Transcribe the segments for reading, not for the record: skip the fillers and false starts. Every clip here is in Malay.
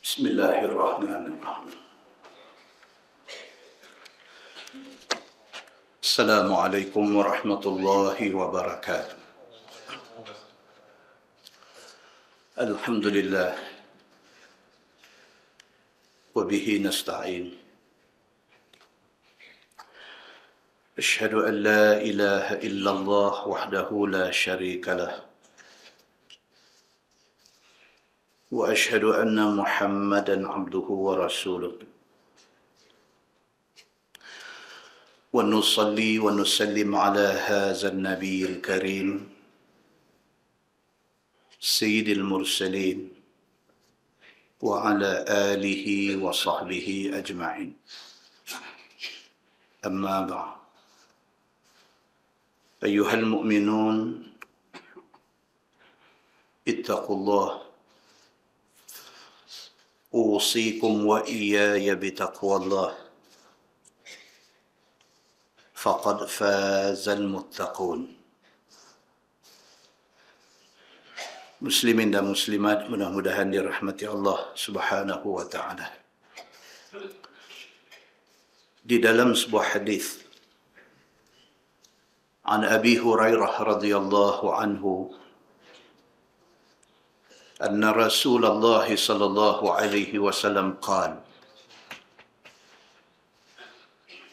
Bismillahirrahmanirrahim. Assalamualaikum warahmatullahi wabarakatuh. Alhamdulillah. Wa bihi nasta'in. Asyhadu an la ilaha illallah wahdahu la syarika lah. Wa asyhadu anna Muhammadan abduhu wa rasuluh. Wa nusalli wa nusallim ala hadzal nabiyil karim sayyidil mursalin wa ala alihi wa sahbihi ajma'in. Amma ba'd. Ayyuhal mu'minun, ittaqullah. أوصيكم وإياي بتقوى الله فقد فاز المتقون. Muslimin dan muslimat, mudah-mudahan dirahmati Allah Subhanahu wa taala. Di dalam sebuah hadis an Abi Hurairah radhiyallahu anhu أن رسول الله صلى الله عليه وسلم قال: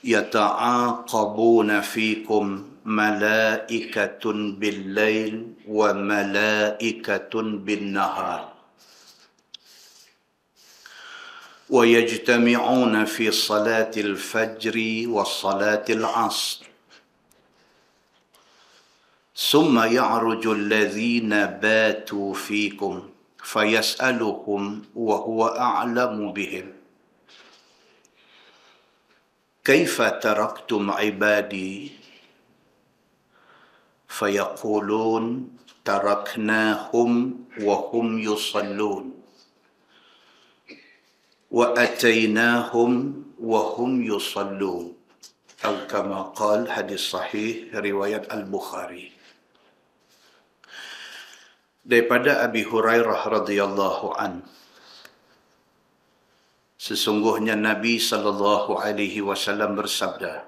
يتعاقبون فيكم ملائكة بالليل وملائكة بالنهار ويجتمعون في صلاة الفجر وصلاة العصر ثم يعرج الذين باتوا فيكم فيسألهم وهو أعلم بهم كيف تركتم عبادي فيقولون تركناهم وهم يصلون وأتيناهم وهم يصلون أو كما قال. Hadis sahih riwayat Al-Bukhari. Daripada Abi Hurairah radhiyallahu an, sesungguhnya Nabi sallallahu alaihi wasallam bersabda,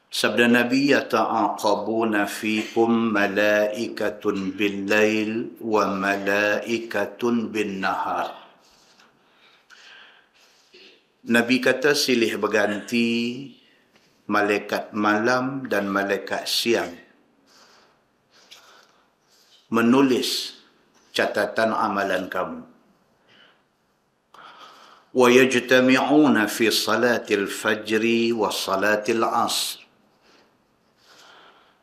sabda Nabi, yata'aqabuna fikum malaikatun bil-lail wa malaikatun bin-nahar. Nabi kata silih berganti malaikat malam dan malaikat siang menulis catatan amalan kamu. Wa yajtami'una fi salatil fajri wa salatil asr.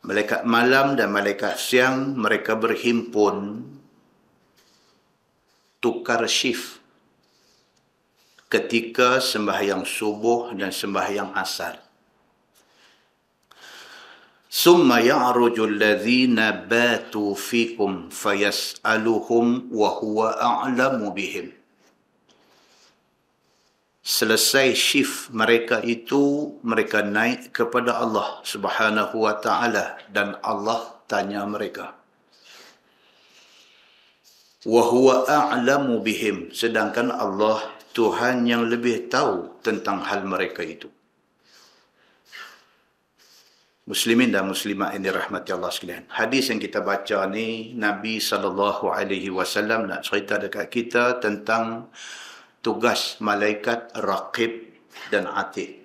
Malaikat malam dan malaikat siang mereka berhimpun tukar shift ketika sembahyang subuh dan sembahyang asar. Summa ya'ruju alladhina batu fikum fayas'aluhum wa huwa a'lamu bihim. Selesai shift mereka itu, mereka naik kepada Allah Subhanahu wa ta'ala dan Allah tanya mereka. Wa huwa a'lamu bihim, sedangkan Allah Tuhan yang lebih tahu tentang hal mereka itu. Muslimin dan muslimat yang dirahmati Allah sekalian. Hadis yang kita baca ni, Nabi SAW nak cerita dekat kita tentang tugas malaikat raqib dan atid.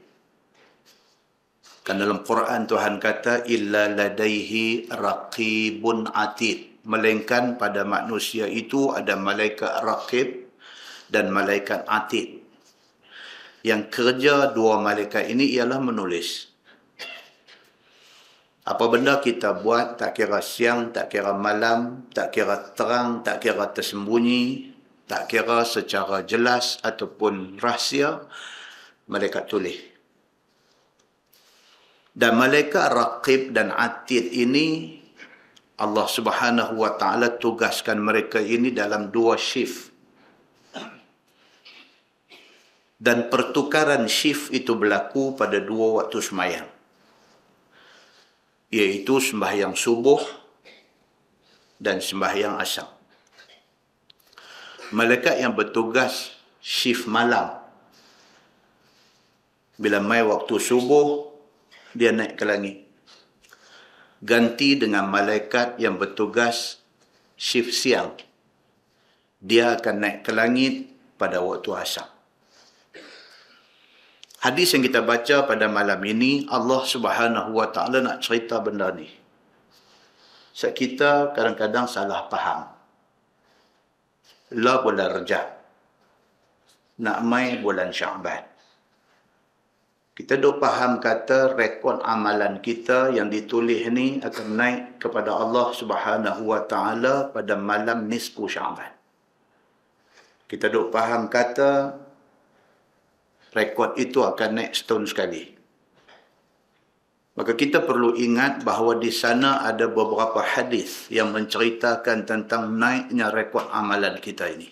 Kan dalam Quran Tuhan kata, illa ladaihi raqibun atid. Melainkan pada manusia itu ada malaikat raqib dan malaikat atid. Yang kerja dua malaikat ini ialah menulis. Apa benda kita buat, tak kira siang, tak kira malam, tak kira terang, tak kira tersembunyi, tak kira secara jelas ataupun rahsia, malaikat tulis. Dan malaikat raqib dan atid ini, Allah Subhanahu wa ta'ala tugaskan mereka ini dalam dua shift. Dan pertukaran shift itu berlaku pada dua waktu sembahyang, iaitu sembahyang subuh dan sembahyang asar. Malaikat yang bertugas shift malam, bila mai waktu subuh, dia naik ke langit. Ganti dengan malaikat yang bertugas shift siang. Dia akan naik ke langit pada waktu asar. Hadis yang kita baca pada malam ini, Allah Subhanahu Wa Taala nak cerita benda ni. Sebab kita kadang-kadang salah faham. La bulan Rajab, nak mai bulan Syaban. Kita duk faham kata rekod amalan kita yang ditulis ni akan naik kepada Allah Subhanahu Wa Taala pada malam nisfu Syaban. Kita duk faham kata rekod itu akan naik setahun sekali. Maka kita perlu ingat bahawa di sana ada beberapa hadis yang menceritakan tentang naiknya rekod amalan kita ini.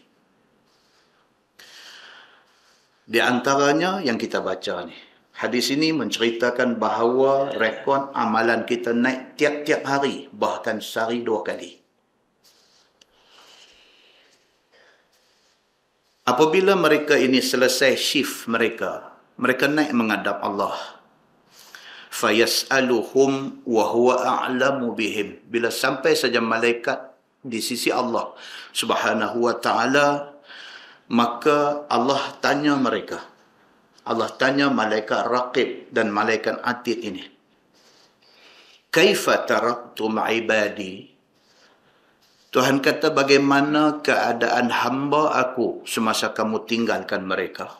Di antaranya yang kita baca ni. Hadis ini menceritakan bahawa rekod amalan kita naik tiap-tiap hari, bahkan sehari 2 kali. Apabila mereka ini selesai shift mereka, mereka naik menghadap Allah. Fayas'aluhum wa huwa a'lamu bihim. Bila sampai saja malaikat di sisi Allah Subhanahu Wa Taala, maka Allah tanya mereka. Allah tanya malaikat raqib dan malaikat atid ini. Kaifa taraktum ibadi? Tuhan kata, bagaimana keadaan hamba aku semasa kamu tinggalkan mereka?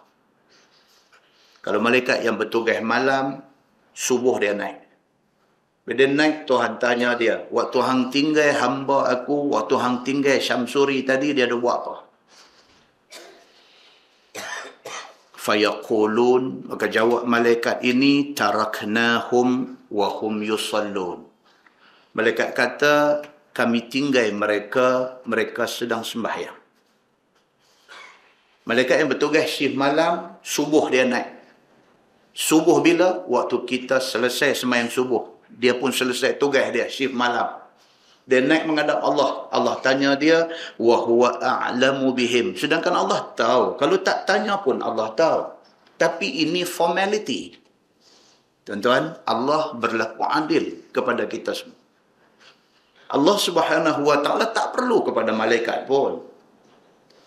Kalau malaikat yang bertugas malam, subuh dia naik. Bila dia naik, Tuhan tanya dia, waktu hang tinggal hamba aku, waktu hang tinggal Syamsuri tadi, dia ada buat apa? Fayaqulun, maka jawab malaikat ini, taraknahum wa hum yusallun. Malaikat kata, kami tinggal mereka, mereka sedang sembahyang. Malaikat yang bertugas shift malam, subuh dia naik. Subuh bila? Waktu kita selesai sembahyang subuh. Dia pun selesai tugas dia, shift malam. Dia naik menghadap Allah. Allah tanya dia, wa huwa a'lamu bihim. Sedangkan Allah tahu. Kalau tak tanya pun Allah tahu. Tapi ini formality. Tuan-tuan, Allah berlaku adil kepada kita semua. Allah Subhanahu Wa Taala tak perlu kepada malaikat pun.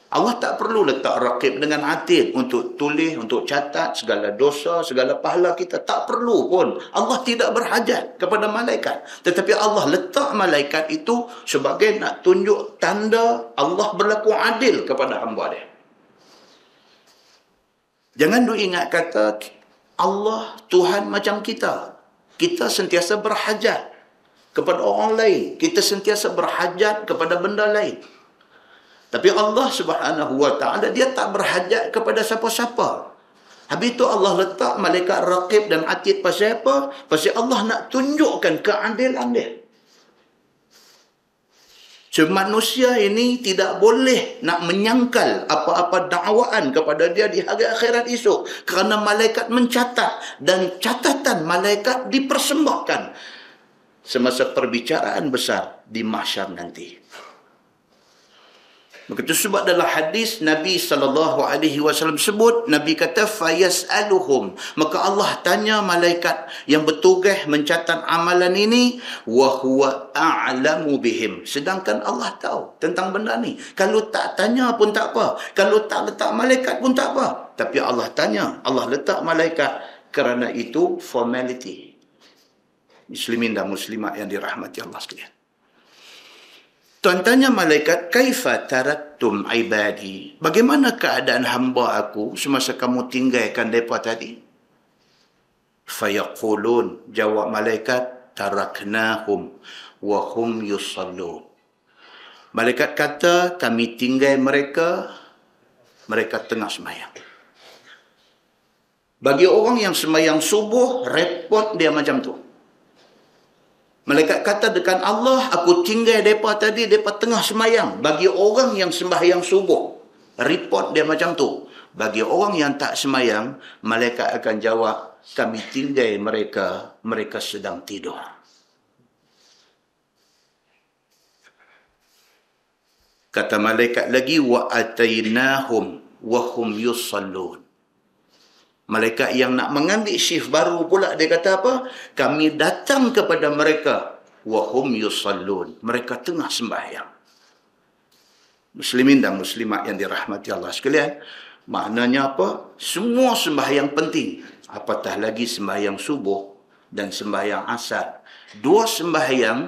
Allah tak perlu letak raqib dengan atid untuk tulis, untuk catat segala dosa, segala pahala kita. Tak perlu pun. Allah tidak berhajat kepada malaikat. Tetapi Allah letak malaikat itu sebagai nak tunjuk tanda Allah berlaku adil kepada hamba dia. Jangan duk ingat kata Allah Tuhan macam kita. Kita sentiasa berhajat kepada orang lain. Kita sentiasa berhajat kepada benda lain. Tapi Allah Subhanahu Wa Taala dia tak berhajat kepada siapa-siapa. Habis itu Allah letak malaikat raqib dan atid pasal apa? Pasal Allah nak tunjukkan keadilan dia. So, manusia ini tidak boleh nak menyangkal apa-apa dakwaan kepada dia di hari akhirat esok. Kerana malaikat mencatat dan catatan malaikat dipersembahkan semasa perbicaraan besar di mahsyar nanti. Maka itu sebab dalam hadis Nabi SAW sebut, Nabi kata fayas'aluhum, maka Allah tanya malaikat yang bertugas mencatat amalan ini, wa huwa a'lamu bihim. Sedangkan Allah tahu tentang benda ni. Kalau tak tanya pun tak apa. Kalau tak letak malaikat pun tak apa. Tapi Allah tanya, Allah letak malaikat. Kerana itu formality. Muslimin dan muslimat yang dirahmati Allah sekalian. Tuan tanya malaikat, kaifa taraktum ibadi? Bagaimana keadaan hamba aku semasa kamu tinggalkan mereka tadi? Fayaqulun, jawab malaikat, taraknahum wa hum yusallun. Malaikat kata, kami tinggal mereka, mereka tengah sembahyang. Bagi orang yang sembahyang subuh, repot dia macam tu. Malaikat kata dekat Allah, aku tinggal mereka tadi, mereka tengah sembahyang. Bagi orang yang sembahyang subuh, report dia macam tu. Bagi orang yang tak sembahyang, malaikat akan jawab, kami tinggal mereka, mereka sedang tidur. Kata malaikat lagi, wa atainahum wa hum yusallun. Malaikat yang nak mengambil shift baru pula, dia kata apa? Kami datang kepada mereka, wa hum yusallun. Mereka tengah sembahyang. Muslimin dan muslimat yang dirahmati Allah sekalian, maknanya apa? Semua sembahyang penting. Apatah lagi sembahyang subuh dan sembahyang asar. Dua sembahyang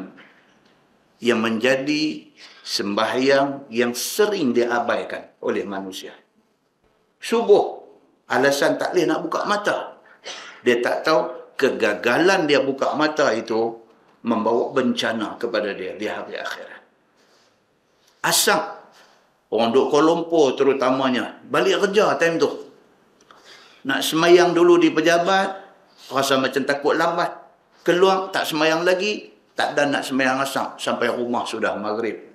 yang menjadi sembahyang yang sering diabaikan oleh manusia. Subuh, alasan tak boleh nak buka mata. Dia tak tahu kegagalan dia buka mata itu membawa bencana kepada dia di hari akhirat. Asar, orang duduk Kuala Lumpur terutamanya, balik kerja time tu. Nak semayang dulu di pejabat, rasa macam takut lambat. Keluar, tak semayang lagi, tak ada nak semayang asar. Sampai rumah sudah maghrib.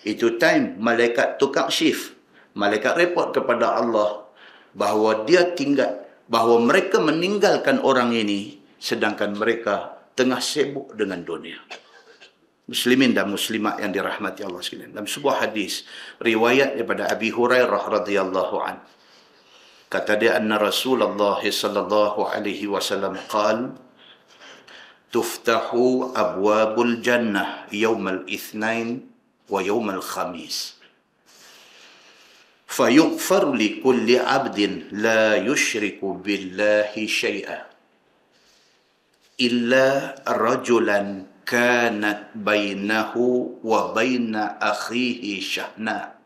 Itu time malaikat tukar shift. Malaikat report kepada Allah bahawa bahawa mereka meninggalkan orang ini, sedangkan mereka tengah sibuk dengan dunia. Muslimin dan muslimat yang dirahmati Allah sekalian. Dalam sebuah hadis riwayat daripada Abi Hurairah radhiyallahu an, kata dia, anna Rasulullah sallallahu alaihi wasallam qala, tuftahu abwabul jannah yawmal itsnain wa yawmal khamis, fayughfar li kulli 'abdin la yushriku billahi syai'an illa rajulan kanat bainahu wa baina akhihi syahna,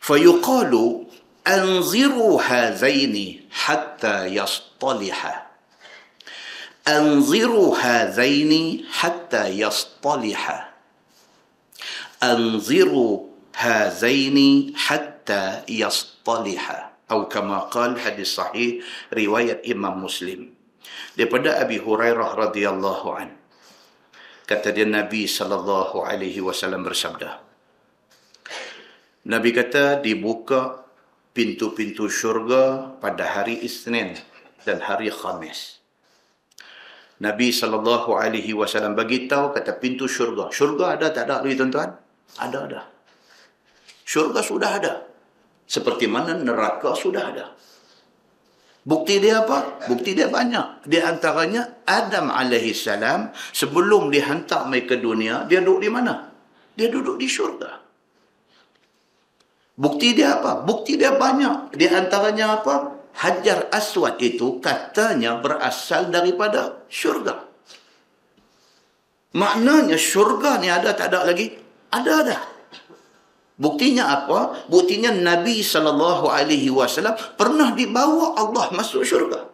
fayuqalu anziru hazaini hatta yastaliha, anziru hazaini hatta yastaliha, anziru hazaini hatta yastaliha, atau kama qala, hadis sahih riwayat Imam Muslim daripada Abi Hurairah radhiyallahu an. Kata dia, Nabi sallallahu alaihi wasallam bersabda, Nabi kata dibuka pintu-pintu syurga pada hari Isnin dan hari Khamis. Nabi sallallahu alaihi wasallam bagi tahu, kata pintu syurga. Syurga ada tak ada lagi tuan-tuan? Ada. Syurga sudah ada. Seperti mana neraka sudah ada. Bukti dia apa? Bukti dia banyak. Di antaranya Adam alaihi salam sebelum dihantar mai ke dunia, dia duduk di mana? Dia duduk di syurga. Bukti dia apa? Bukti dia banyak. Di antaranya apa? Hajar Aswad itu katanya berasal daripada syurga. Maknanya syurga ni ada tak ada lagi? Ada. Buktinya apa? Buktinya Nabi SAW pernah dibawa Allah masuk syurga.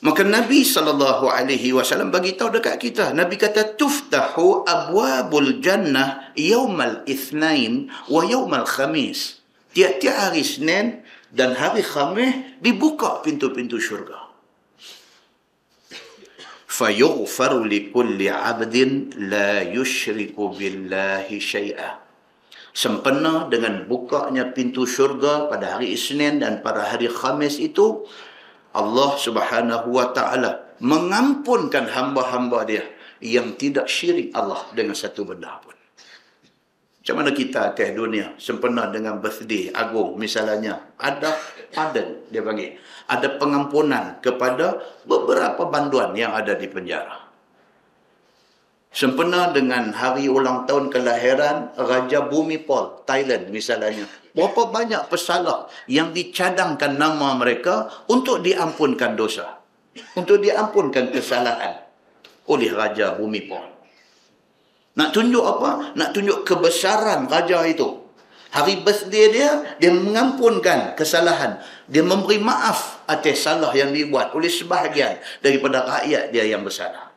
Maka Nabi SAW bagi tahu dekat kita. Nabi kata, tuftahu abwabul jannah yawmal itsnain wa yawmal khamis. Tiap-tiap hari Senin dan hari Khamis dibuka pintu-pintu syurga. Fayughfaru li kulli 'abdin la yushriku billahi syai'a. Sempena dengan bukanya pintu syurga pada hari Isnin dan pada hari Khamis itu, Allah Subhanahu wa taala mengampunkan hamba-hamba dia yang tidak syirik Allah dengan satu benda pun. Macam mana kita atas dunia sempena dengan birthday agung misalnya, ada pardon dia panggil, ada pengampunan kepada beberapa banduan yang ada di penjara. Sempena dengan hari ulang tahun kelahiran Raja Bhumipol Thailand misalnya, berapa banyak pesalah yang dicadangkan nama mereka untuk diampunkan dosa, untuk diampunkan kesalahan oleh Raja Bhumipol. Nak tunjuk apa? Nak tunjuk kebesaran raja itu. Hari birthday dia mengampunkan kesalahan. Dia memberi maaf atas salah yang dibuat oleh sebahagian daripada rakyat dia yang bersalah.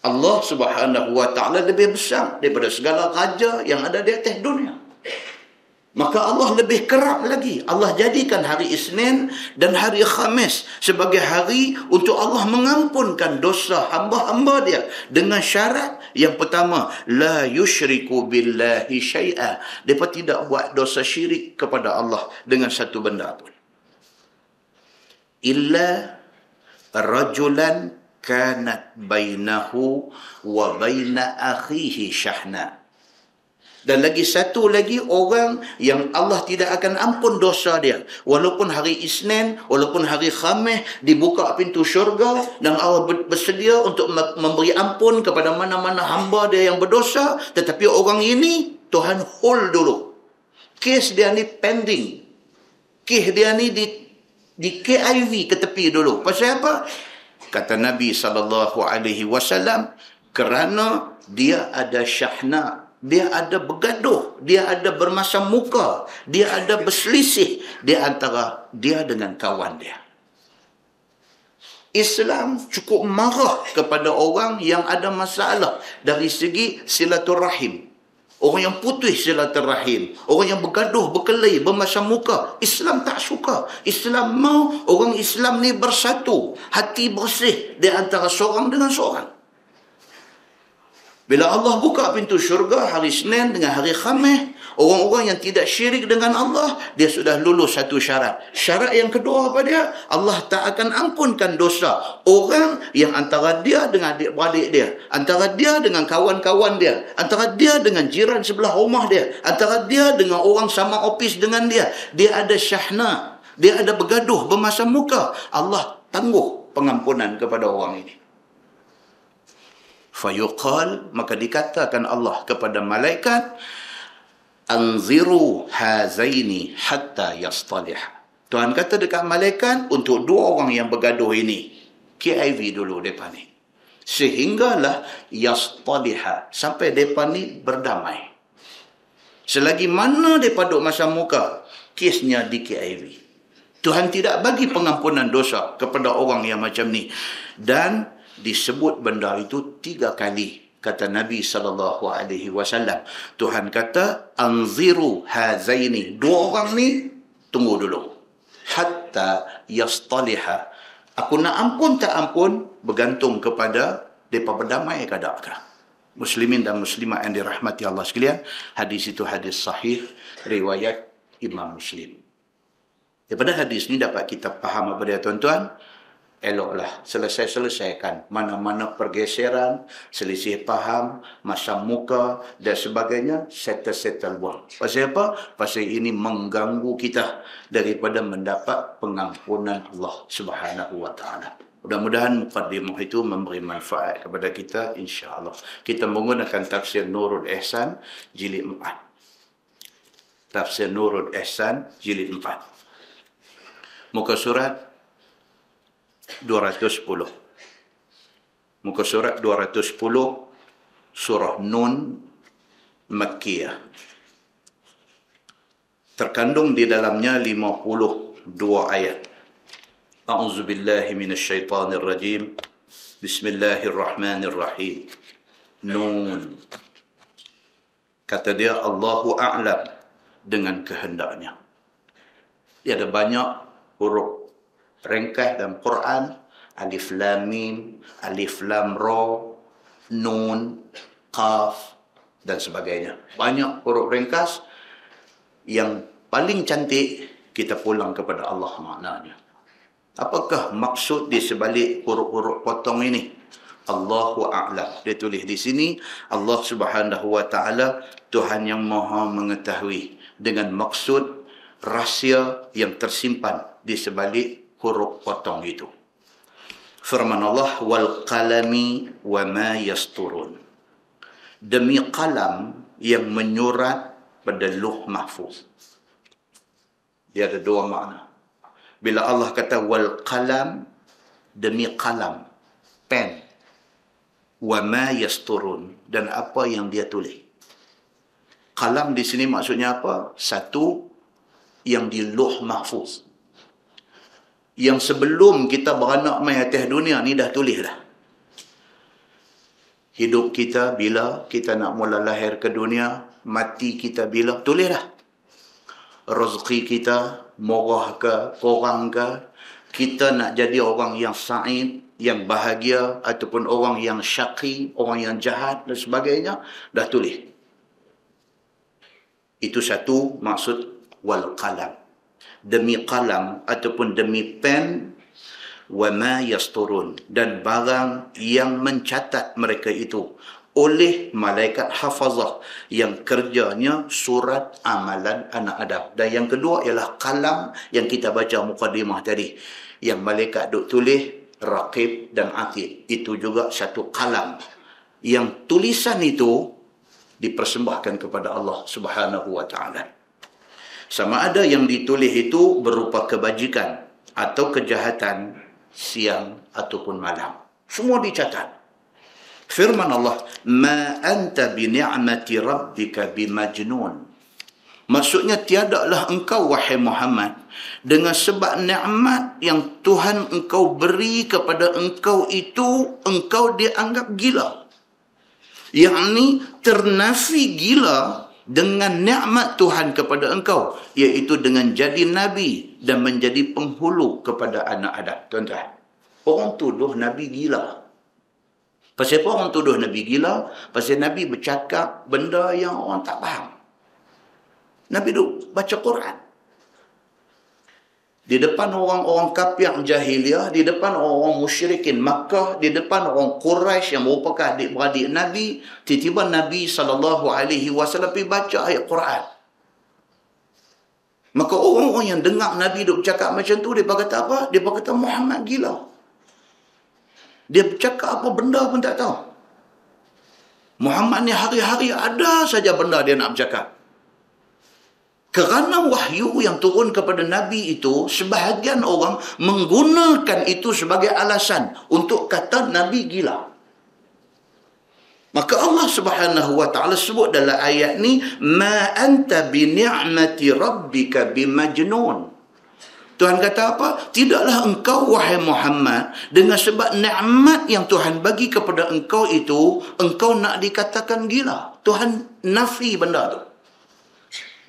Allah Subhanahu wa taala lebih besar daripada segala raja yang ada di atas dunia. Maka Allah lebih kerap lagi. Allah jadikan hari Isnin dan hari Khamis sebagai hari untuk Allah mengampunkan dosa hamba-hamba dia. Dengan syarat yang pertama, la yushriku billahi syai'a. Mereka tidak buat dosa syirik kepada Allah dengan satu benda pun. Illa rajulan kanat bainahu wa baina akhihi syahna. Dan lagi satu lagi, orang yang Allah tidak akan ampun dosa dia. Walaupun hari Isnin, walaupun hari Khamis, dibuka pintu syurga dan Allah bersedia untuk memberi ampun kepada mana-mana hamba dia yang berdosa. Tetapi orang ini, Tuhan hold dulu. Kes dia ni pending. Kes dia ni di KIV ke tepi dulu. Pasal apa? Kata Nabi SAW, kerana dia ada syahna. Dia ada bergaduh, dia ada bermasam muka, dia ada berselisih di antara dia dengan kawan dia. Islam cukup marah kepada orang yang ada masalah dari segi silaturahim. Orang yang putus silaturahim, orang yang bergaduh, berkelahi, bermasam muka. Islam tak suka. Islam mau orang Islam ni bersatu, hati bersih di antara seorang dengan seorang. Bila Allah buka pintu syurga hari Senin dengan hari Khamis, orang-orang yang tidak syirik dengan Allah, dia sudah lulus satu syarat. Syarat yang kedua apa dia? Allah tak akan ampunkan dosa orang yang antara dia dengan adik-beradik dia, antara dia dengan kawan-kawan dia, antara dia dengan jiran sebelah rumah dia, antara dia dengan orang sama ofis dengan dia. Dia ada syahna, dia ada bergaduh, bermasam muka. Allah tangguh pengampunan kepada orang ini. Fayuqal, maka dikatakan Allah kepada malaikat, anziru hazaini hatta yastalih. Tuhan kata dekat malaikat, untuk dua orang yang bergaduh ini, KIV dulu mereka ni, sehinggalah yastaliha, sampai mereka ni berdamai. Selagi mana mereka duduk masam muka, kesnya di KIV. Tuhan tidak bagi pengampunan dosa kepada orang yang macam ni. Dan disebut benda itu 3 kali. Kata Nabi SAW. Tuhan kata, anziru hazaini. Dua orang ni, tunggu dulu. Hatta yastaliha. Aku nak ampun tak ampun, bergantung kepada mereka berdamai ke tak. Muslimin dan muslimat yang dirahmati Allah sekalian. Hadis itu hadis sahih, riwayat Imam Muslim. Daripada hadis ni dapat kita faham apa dia tuan-tuan. Eloklah selesaikan mana-mana pergeseran, selisih faham, masam muka dan sebagainya, settle buang. Pasal apa? Pasal ini mengganggu kita daripada mendapat pengampunan Allah Subhanahu wa taala. Mudah-mudahan mukaddimah itu memberi manfaat kepada kita, insya-Allah. Kita menggunakan tafsir Nurul Ihsan jilid 4. Tafsir Nurul Ihsan jilid 4. Muka surat 210. Muka surat 210, surah Nun, Makkiyah. Terkandung di dalamnya 52 ayat. A'udzubillahi minasyaitanir rajim. Bismillahirrahmanirrahim. Nun. Kata dia, Allahu a'lam dengan kehendaknya. Dia ada banyak huruf ringkas dalam Quran, alif lam mim, alif lam ra, nun, qaf dan sebagainya. Banyak huruf ringkas yang paling cantik kita pulang kepada Allah maknanya. Apakah maksud di sebalik huruf-huruf potong ini? Allahu a'lam. Dia tulis di sini, Allah Subhanahu wa taala Tuhan yang Maha mengetahui dengan maksud rahsia yang tersimpan di sebalik huruf potong itu. Firman Allah, wal qalami wa ma yasturun. Demi qalam yang menyurat pada Lauh Mahfuz. Dia ada dua makna. Bila Allah kata wal qalam, demi qalam, pen, wa ma yasturun, dan apa yang dia tulis. Qalam di sini maksudnya apa? Satu, yang di Lauh Mahfuz. Yang sebelum kita beranak mai atas dunia ni dah tulis dah. Hidup kita bila kita nak mula lahir ke dunia, mati kita bila, tulis dah. Rezeki kita murah ke, kurang ke, kita nak jadi orang yang sa'id, yang bahagia, ataupun orang yang syaqi, orang yang jahat dan sebagainya, dah tulis. Itu satu maksud wal qalam. Demi qalam ataupun demi pen, wa ma yasturun, dan barang yang mencatat mereka itu oleh malaikat hafazah yang kerjanya surat amalan anak Adam. Dan yang kedua ialah kalam yang kita baca mukadimah tadi, yang malaikat duk tulis raqib dan atid. Itu juga satu kalam yang tulisan itu dipersembahkan kepada Allah Subhanahu wa taala. Sama ada yang ditulis itu berupa kebajikan atau kejahatan siang ataupun malam, semua dicatat. Firman Allah, ma anta bi ni'mati rabbika bimajnun. Maksudnya, tiadalah engkau wahai Muhammad dengan sebab nikmat yang Tuhan engkau beri kepada engkau itu, engkau dianggap gila. Yakni ternafi gila dengan nikmat Tuhan kepada engkau, iaitu dengan jadi nabi dan menjadi penghulu kepada anak Adam. Tuan-tuan, orang tuduh nabi gila. Pasal apa orang tuduh Nabi gila? Pasal Nabi bercakap benda yang orang tak faham. Nabi duk baca Quran. Di depan orang-orang kafir jahiliah, di depan orang musyrikin Makkah, di depan orang Quraisy yang merupakan adik-beradik Nabi, tiba-tiba Nabi SAW pergi baca ayat Quran. Maka orang-orang yang dengar Nabi duk bercakap macam tu, dia kata apa? Dia kata Muhammad gila. Dia bercakap apa benda pun tak tahu. Muhammad ni hari-hari ada saja benda dia nak bercakap. Kerana wahyu yang turun kepada Nabi itu, sebahagian orang menggunakan itu sebagai alasan untuk kata Nabi gila. Maka Allah Subhanahu wa taala sebut dalam ayat ni, ma anta bi ni'mati rabbika bimajnun. Tuhan kata apa? Tidaklah engkau wahai Muhammad dengan sebab nikmat yang Tuhan bagi kepada engkau itu, engkau nak dikatakan gila. Tuhan nafi benda tu.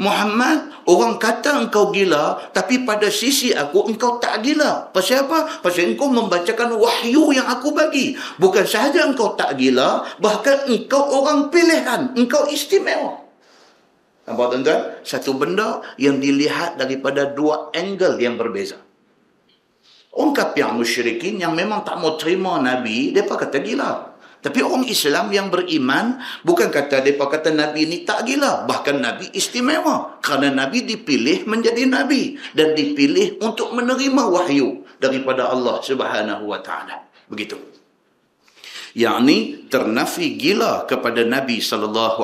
Muhammad, orang kata engkau gila, tapi pada sisi aku engkau tak gila. Pasal apa? Pasal engkau membacakan wahyu yang aku bagi. Bukan sahaja engkau tak gila, bahkan engkau orang pilihan, engkau istimewa. Nampak tuan-tuan? Satu benda yang dilihat daripada dua angle yang berbeza. Orang kafir musyrikin yang memang tak mau terima Nabi, mereka kata gila. Tapi orang Islam yang beriman, bukan kata mereka kata Nabi ni tak gila. Bahkan Nabi istimewa. Kerana Nabi dipilih menjadi Nabi. Dan dipilih untuk menerima wahyu daripada Allah Subhanahu wa ta'ala. Begitu. Yakni ternafi gila kepada Nabi SAW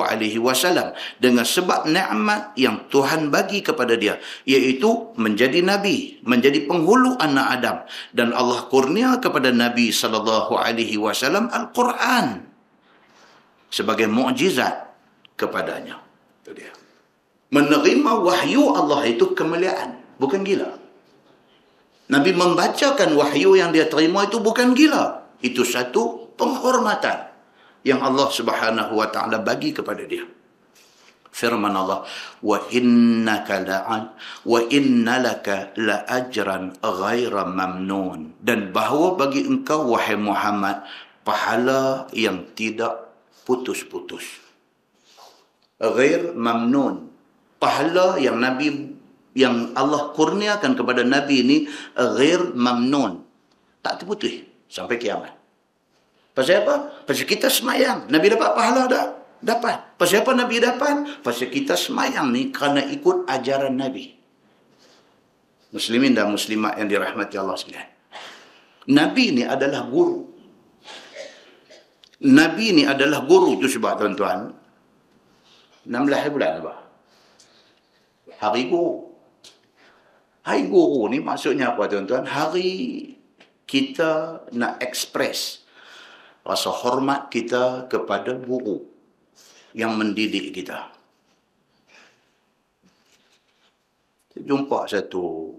dengan sebab nikmat yang Tuhan bagi kepada dia, iaitu menjadi Nabi, menjadi penghulu anak Adam, dan Allah kurnia kepada Nabi SAW Al-Quran sebagai mukjizat kepadanya. Itu dia. Menerima wahyu Allah itu kemuliaan, bukan gila. Nabi membacakan wahyu yang dia terima itu bukan gila. Itu satu penghormatan yang Allah Subhanahu wa taala bagi kepada dia. Firman Allah, wa inna laka la ajran ghaira mamnun, dan bahawa bagi engkau wahai Muhammad pahala yang tidak putus-putus. Ghair mamnun, pahala yang Allah kurniakan kepada Nabi ini ghair mamnun, tak terputus sampai kiamat. Pasal apa? Pasal kita semayang. Nabi dapat pahala tak? Dapat. Pasal apa Nabi dapat? Pasal kita semayang ni kerana ikut ajaran Nabi. Muslimin dan muslimat yang dirahmati Allah sekalian. Nabi ni adalah guru. Nabi ni adalah guru. Itu sebab tuan-tuan, 16 bulan apa? Hari guru. Hari guru ni maksudnya apa tuan-tuan? Hari kita nak express rasa hormat kita kepada guru yang mendidik kita. Saya jumpa satu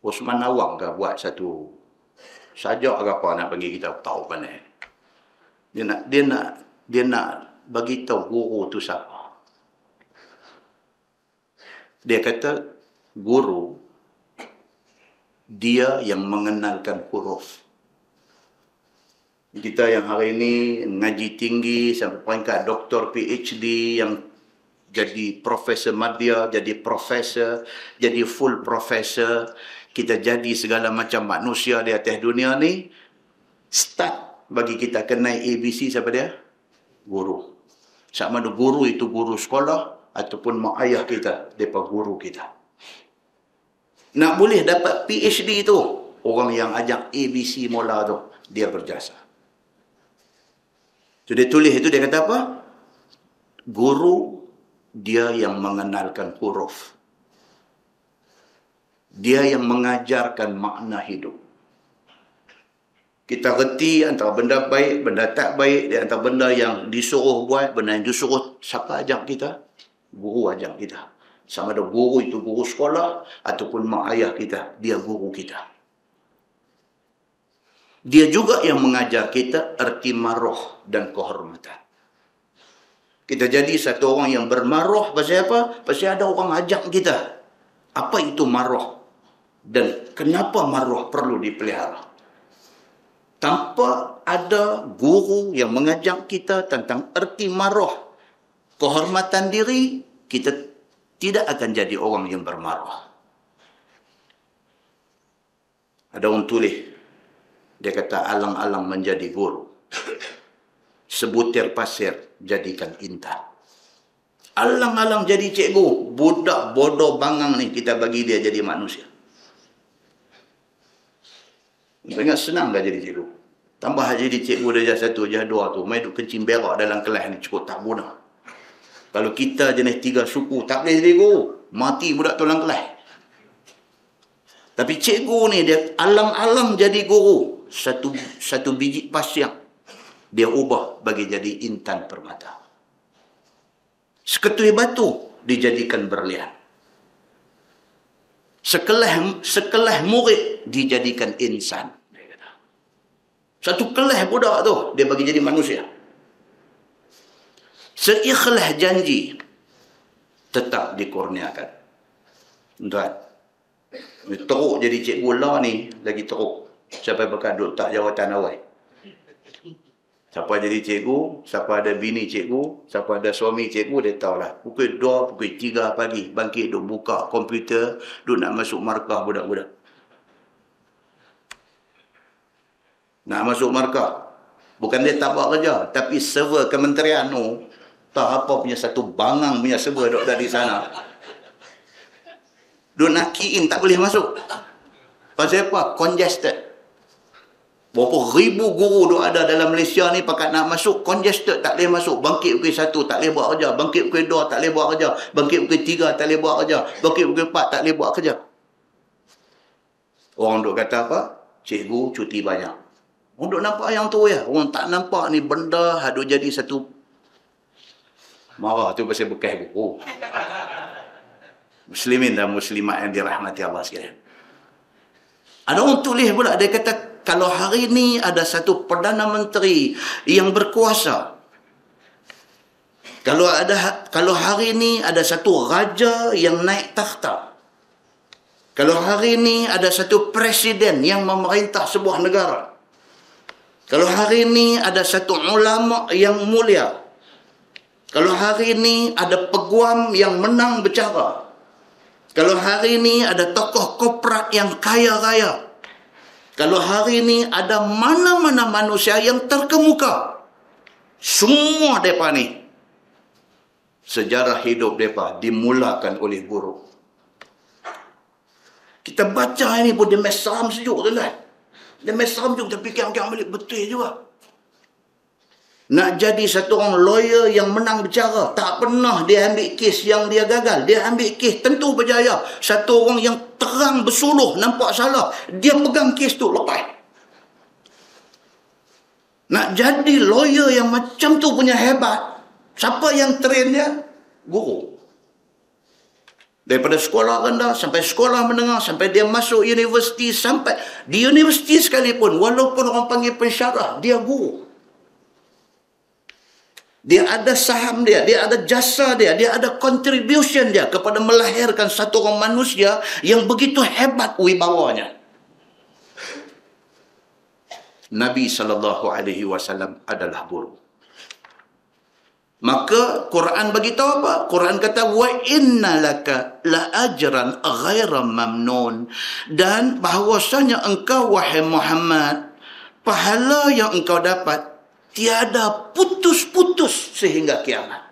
Osman Nawang ke buat satu sajak ke apa nak bagi kita tahu pandai. Dia nak bagi tahu guru tu siapa. Dia kata guru dia yang mengenalkan huruf. Kita yang hari ini ngaji tinggi sampai peringkat doktor PhD, yang jadi profesor madya, jadi profesor, jadi full profesor, kita jadi segala macam manusia di atas dunia ni, start bagi kita kenal ABC siapa dia? Guru. Sama ada guru itu guru sekolah ataupun mak ayah kita, mereka guru kita. Nak boleh dapat PhD tu, orang yang ajak ABC mula tu, dia berjasa. So, dia tulis itu, dia kata apa? Guru, dia yang mengenalkan huruf. Dia yang mengajarkan makna hidup. Kita reti antara benda baik, benda tak baik, di antara benda yang disuruh buat, benda yang disuruh, siapa ajak kita? Guru ajak kita. Sama ada guru itu guru sekolah, ataupun mak ayah kita, dia guru kita. Dia juga yang mengajar kita erti maruh dan kehormatan. Kita jadi satu orang yang bermaruh pasal apa? Pasal ada orang ajak kita. Apa itu maruh? Dan kenapa maruh perlu dipelihara? Tanpa ada guru yang mengajak kita tentang erti maruh, kehormatan diri, kita tidak akan jadi orang yang bermaruh. Ada orang tulis, dia kata alang-alang menjadi guru. Sebutir pasir jadikan intan. Alang-alang jadi cikgu. Budak bodoh bangang ni kita bagi dia jadi manusia. Ingat senang dah jadi cikgu. Tambah jadi cikgu darjah 1, darjah 2 tu, main duk kencing berak dalam kelas ni cukup tak guna. Kalau kita jenis 3 suku, tak boleh jadi guru. Mati budak tu dalam kelas. Tapi cikgu ni dia alang-alang jadi guru. Satu biji pasir dia ubah bagi jadi intan permata. Seketui batu dijadikan berlian. Sekelah murid dijadikan insan. Satu kelah budak tu dia bagi jadi manusia. Seikhlas janji tetap dikurniakan. Tuan, teruk jadi cikgu lah ni lagi teruk. Siapa bakal duduk tak jawatan awal? Siapa jadi cikgu, siapa ada bini cikgu, siapa ada suami cikgu, dia tahulah. Pukul 2, pukul 3 pagi, bangkit duk buka komputer, duk nak masuk markah budak-budak. Nak masuk markah. Bukan dia tak buat kerja, tapi server kementerian tu, tak apa punya satu bangang punya server duk dari sana. Duk nak key in, tak boleh masuk. Pasal apa? Congested. Berapa ribu guru duk ada dalam Malaysia ni pakat nak masuk, congested, tak boleh masuk. Bangkit pukul 1 tak boleh buat kerja, bangkit pukul 2 tak boleh buat kerja, bangkit pukul 3 tak boleh buat kerja, bangkit pukul 4 tak boleh buat kerja. Orang duk kata apa? Cikgu cuti banyak. Orang duk nampak yang tu ya. Orang tak nampak ni benda duk jadi satu marah tu pasal bekas guru. Muslimin dan muslimat yang dirahmati Allah sekalian. Ada orang tulis pula, dia kata kalau hari ni ada satu Perdana Menteri yang berkuasa, kalau hari ni ada satu raja yang naik takhta, kalau hari ni ada satu presiden yang memerintah sebuah negara, kalau hari ni ada satu ulama yang mulia, kalau hari ni ada peguam yang menang bercara, kalau hari ni ada tokoh korporat yang kaya raya, kalau hari ni ada mana-mana manusia yang terkemuka, semua mereka ni, sejarah hidup mereka dimulakan oleh guru. Kita baca ini pun dia mesram sejuk tu lah. Dia mesram juga, kita fikir-fikir balik, betul juga. Nak jadi satu orang lawyer yang menang bercara, tak pernah dia ambil kes yang dia gagal. Dia ambil kes tentu berjaya. Satu orang yang terang bersuluh, nampak salah, dia pegang kes tu, lepas. Nak jadi lawyer yang macam tu punya hebat, siapa yang train dia? Guru. Daripada sekolah rendah sampai sekolah menengah, sampai dia masuk universiti, sampai di universiti sekalipun, walaupun orang panggil pensyarah, dia guru. Dia ada saham dia ada jasa dia ada contribution dia kepada melahirkan satu orang manusia yang begitu hebat wibawanya. Nabi SAW adalah guru. Maka Quran bagi tahu apa? Quran kata wa inna laka la ajran ghaira mamnun, dan bahawasanya engkau wahai Muhammad, pahala yang engkau dapat tiada putus-putus sehingga kiamat.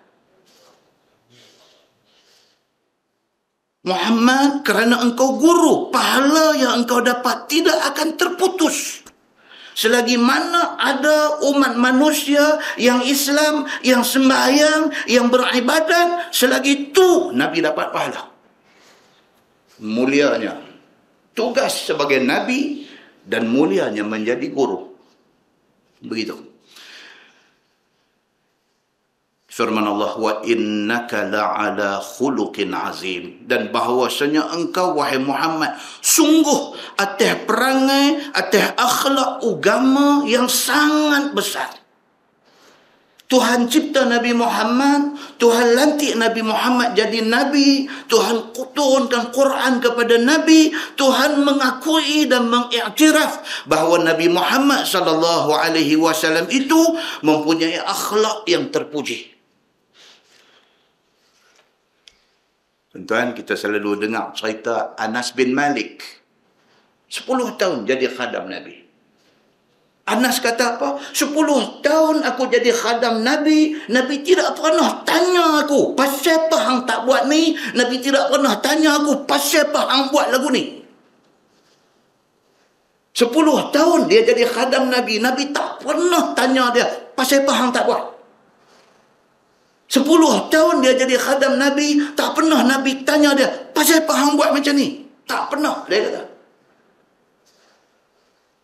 Muhammad, kerana engkau guru, pahala yang engkau dapat tidak akan terputus. Selagi mana ada umat manusia yang Islam, yang sembahyang, yang beribadat, selagi itu Nabi dapat pahala. Mulianya tugas sebagai Nabi dan mulianya menjadi guru. Begitu. Firman Allah, wa innaka la'ala khuluqin azim, dan bahawasanya engkau wahai Muhammad sungguh atas perangai, atas akhlak agama yang sangat besar. Tuhan cipta Nabi Muhammad, Tuhan lantik Nabi Muhammad jadi Nabi, Tuhan turunkan Quran kepada Nabi, Tuhan mengakui dan mengiktiraf bahawa Nabi Muhammad SAW itu mempunyai akhlak yang terpuji. Tuan-tuan, kita selalu dengar cerita Anas bin Malik. 10 tahun jadi khadam Nabi. Anas kata apa? 10 tahun aku jadi khadam Nabi, Nabi tidak pernah tanya aku, pasal apa hang tak buat ni? Nabi tidak pernah tanya aku, pasal apa hang buat lagu ni? 10 tahun dia jadi khadam Nabi, Nabi tak pernah tanya dia, pasal apa hang tak buat? 10 tahun dia jadi khadam Nabi, tak pernah Nabi tanya dia, pasal apa hang buat macam ni? Tak pernah, dia kata.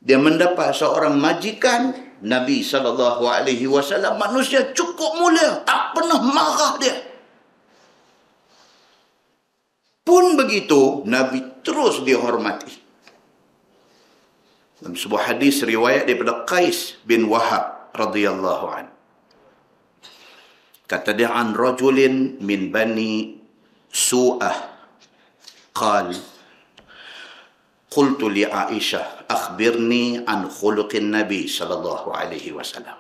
Dia mendapat seorang majikan Nabi SAW, manusia cukup mulia, tak pernah marah dia. Pun begitu, Nabi terus dihormati. Dalam sebuah hadis riwayat daripada Qais bin Wahab radhiyallahu anhu. Kata dia, an rajulin min bani Su'ah qal qultu li Aisyah akhbirni an khuluqin Nabi sallallahu alaihi wasallam.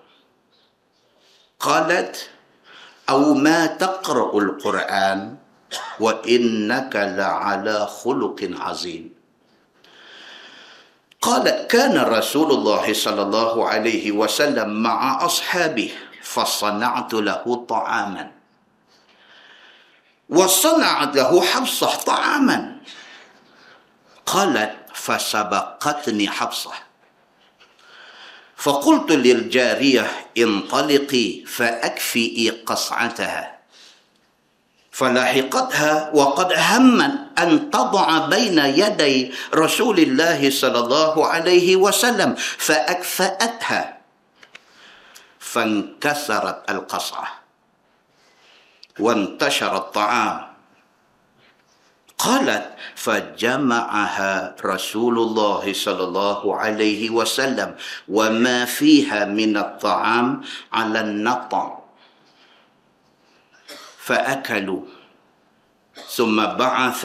Qalat aw ma taqra'ul Qur'an wa innaka la'ala khuluqin azim. قالت كان رسول الله صلى الله عليه وسلم مع أصحابه فصنعت له طعاما وصنعت له حفصة طعاما. قالت فسبقتني حفصة فقلت للجارية انطلقي فأكفئي قصعتها، فلاحقتها وقد همت أن تضع بين يدي رسول الله صلى الله عليه وسلم فأكفأتها فانكسرت القصعة وانتشر الطعام. قالت فجمعها رسول الله صلى الله عليه وسلم وما فيها من الطعام على النطع فأكلوا، ثم بعث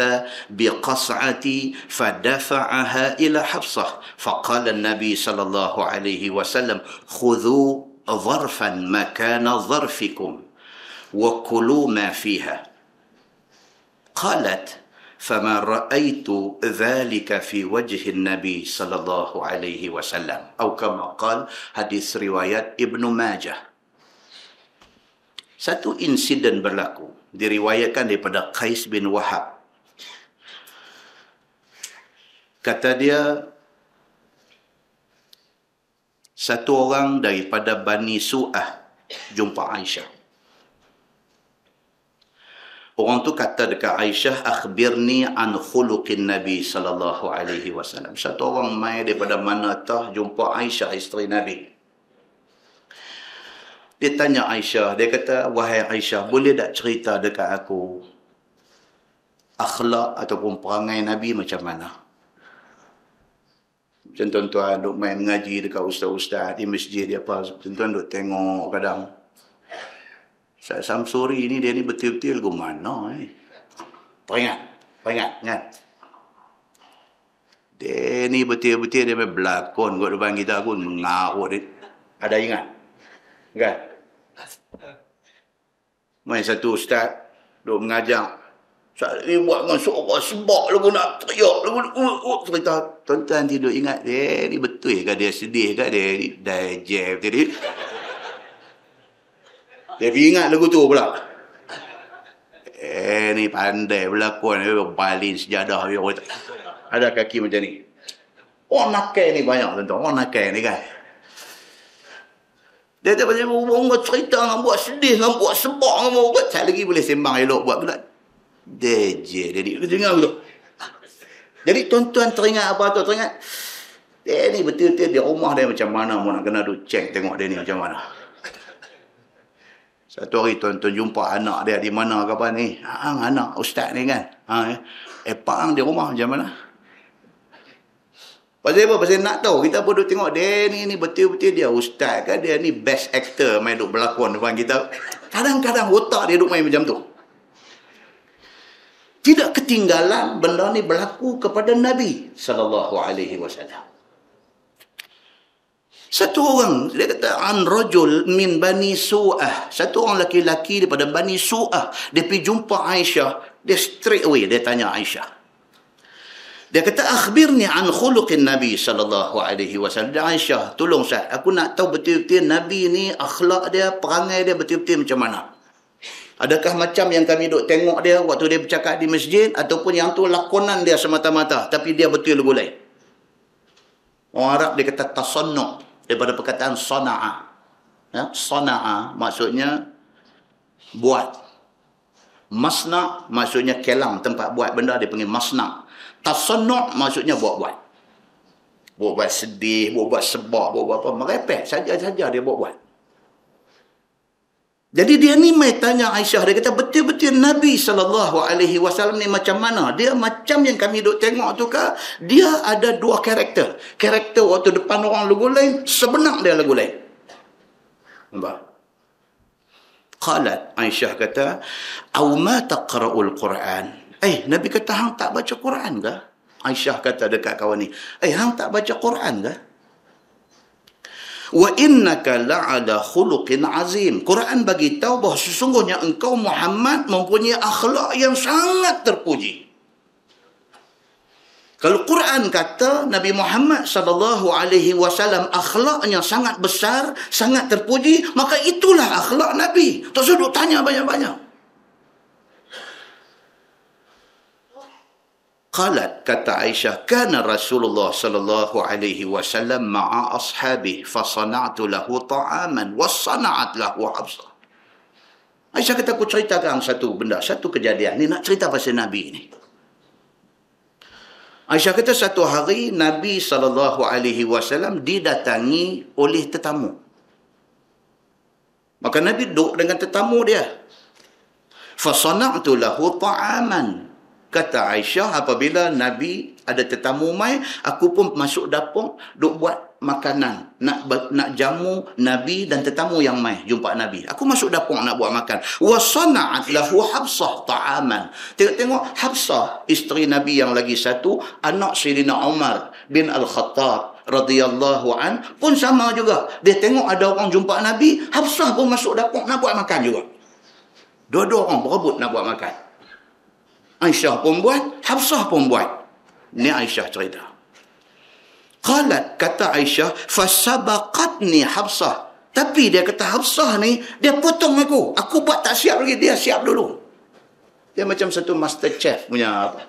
بقصعتي فدفعها إلى حفصة فقال النبي صلى الله عليه وسلم خذوا ظرفا مكان ظرفكم وكلوا ما فيها. قالت فما رأيت ذلك في وجه النبي صلى الله عليه وسلم، أو كما قال hadis riwayat Ibnu Majah. Satu insiden berlaku, diriwayatkan daripada Qais bin Wahab. Kata dia, satu orang daripada Bani Su'ah jumpa Aisyah. Orang tu kata dekat Aisyah, akhbirni an khuluqin Nabi sallallahu alaihi wasallam. Satu orang mai daripada mana tah jumpa Aisyah, isteri Nabi. Dia tanya Aisyah, dia kata, wahai Aisyah, boleh tak cerita dekat aku akhlak ataupun perangai Nabi macam mana? Macam tuan-tuan duk main mengaji dekat ustaz-ustaz di masjid dia apa, tuan-tuan duk tengok kadang. Ustaz Samsuri ni, dia ni betul-betul ke mana Peringat kan? Dia ni betul-betul dia berlakon kat depan kita pun mengarut dia. Ada ingat? Kan? Main satu ustaz duk mengajar. Ustaz ni buat dengan suara sebab lagu nak teriak lagu cerita. Tuan-tuan tidur ingat dia ni betul ke dia sedih ke dia dah jam tadi. Dia ingat lagu tu pula. Ni pandai berlakon balin sejadah dia. Ada kaki macam ni. Orang nakal ni banyak tuan-tuan. Orang nakal ni kan. Dia tak pasal orang cerita dengan buat sedih dengan buat sebab dengan buat. Tak lagi boleh sembang elok buat pula. DJ jadi dengar tu. Jadi tuan-tuan teringat apa tu? Teringat dia ni betul-betul di rumah dia macam mana mau nak kena duk check tengok dia ni macam mana. Satu hari tuan-tuan jumpa anak dia di mana ke apa ni? Anak ustaz ni kan. Pak di rumah macam mana? Pasal apa? Pasal nak tahu. Kita pun duk tengok dia ni betul-betul dia ustaz kan? Dia ni best actor main duk berlakon depan kita. Kadang-kadang otak dia duk main macam tu. Tidak ketinggalan benda ni berlaku kepada Nabi SAW. Satu orang, dia kata, an rajul min Bani Su'ah. Satu orang laki-laki daripada Bani Su'ah. Dia pergi jumpa Aisyah. Dia straight away, dia tanya Aisyah. Dia kata, akhbirni an khuluqin Nabi SAW. Dia Aisyah, tolong saya. Aku nak tahu betul-betul Nabi ni, akhlak dia, perangai dia betul-betul macam mana. Adakah macam yang kami duk tengok dia waktu dia bercakap di masjid, ataupun yang tu lakonan dia semata-mata tapi dia betul gulai. Orang Arab dia kata tasannu' daripada perkataan sana'a. Ya, sana'a maksudnya buat. Masna' maksudnya kelang, tempat buat benda dia panggil masna'. Tasannu' maksudnya buat-buat. Buat-buat sedih, buat-buat sebab, buat-buat apa, merepek saja-saja dia buat-buat. Jadi dia ni mai tanya Aisyah, dia kata betul-betul Nabi SAW ni macam mana? Dia macam yang kami duk tengok tu ke? Dia ada dua karakter. Karakter waktu depan orang lagu lain, sebenar dia lagu lain. Nampak? Qalat, Aisyah kata, "Aw ma taqra'ul Quran?" Nabi kata hang tak baca Quran ke? Aisyah kata dekat kawan ni, hang tak baca Quran ke? Wa innaka la'ala khuluqin azim. Quran bagi tahu bahawa sesungguhnya engkau Muhammad mempunyai akhlak yang sangat terpuji. Kalau Quran kata Nabi Muhammad SAW akhlaknya sangat besar, sangat terpuji, maka itulah akhlak Nabi. Tak usah duk tanya banyak-banyak. Qalat, kata Aisyah, kana Rasulullah sallallahu alaihi wasallam ma'a ashabi fa sana'tu lahu ta'aman wa sana'at lahu Hafsah. Aisyah kata, aku ceritakan satu benda, satu kejadian. Ni nak cerita pasal Nabi ni. Aisyah kata satu hari Nabi sallallahu alaihi wasallam didatangi oleh tetamu. Maka Nabi duduk dengan tetamu dia. Fa sana'tu lahu ta'aman. Kata Aisyah, apabila Nabi ada tetamu mai, aku pun masuk dapur, duk buat makanan. Nak jamu Nabi dan tetamu yang mai jumpa Nabi. Aku masuk dapur nak buat makan. Wa sana'at lahu Hafsah ta'aman. Tengok Hafsah, isteri Nabi yang lagi satu, anak Sayyidina Umar bin Al-Khattab radhiyallahu an, pun sama juga. Dia tengok ada orang jumpa Nabi, Hafsah pun masuk dapur nak buat makan juga. Dua-dua orang berebut nak buat makan. Aisyah pun buat, Hafsah pun buat. Ni Aisyah cerita. Qalat, kata Aisyah, fasabaqatni Hafsah. Tapi dia kata Hafsah ni, dia potong aku. Aku buat tak siap lagi, dia siap dulu. Dia macam satu master chef punya apa.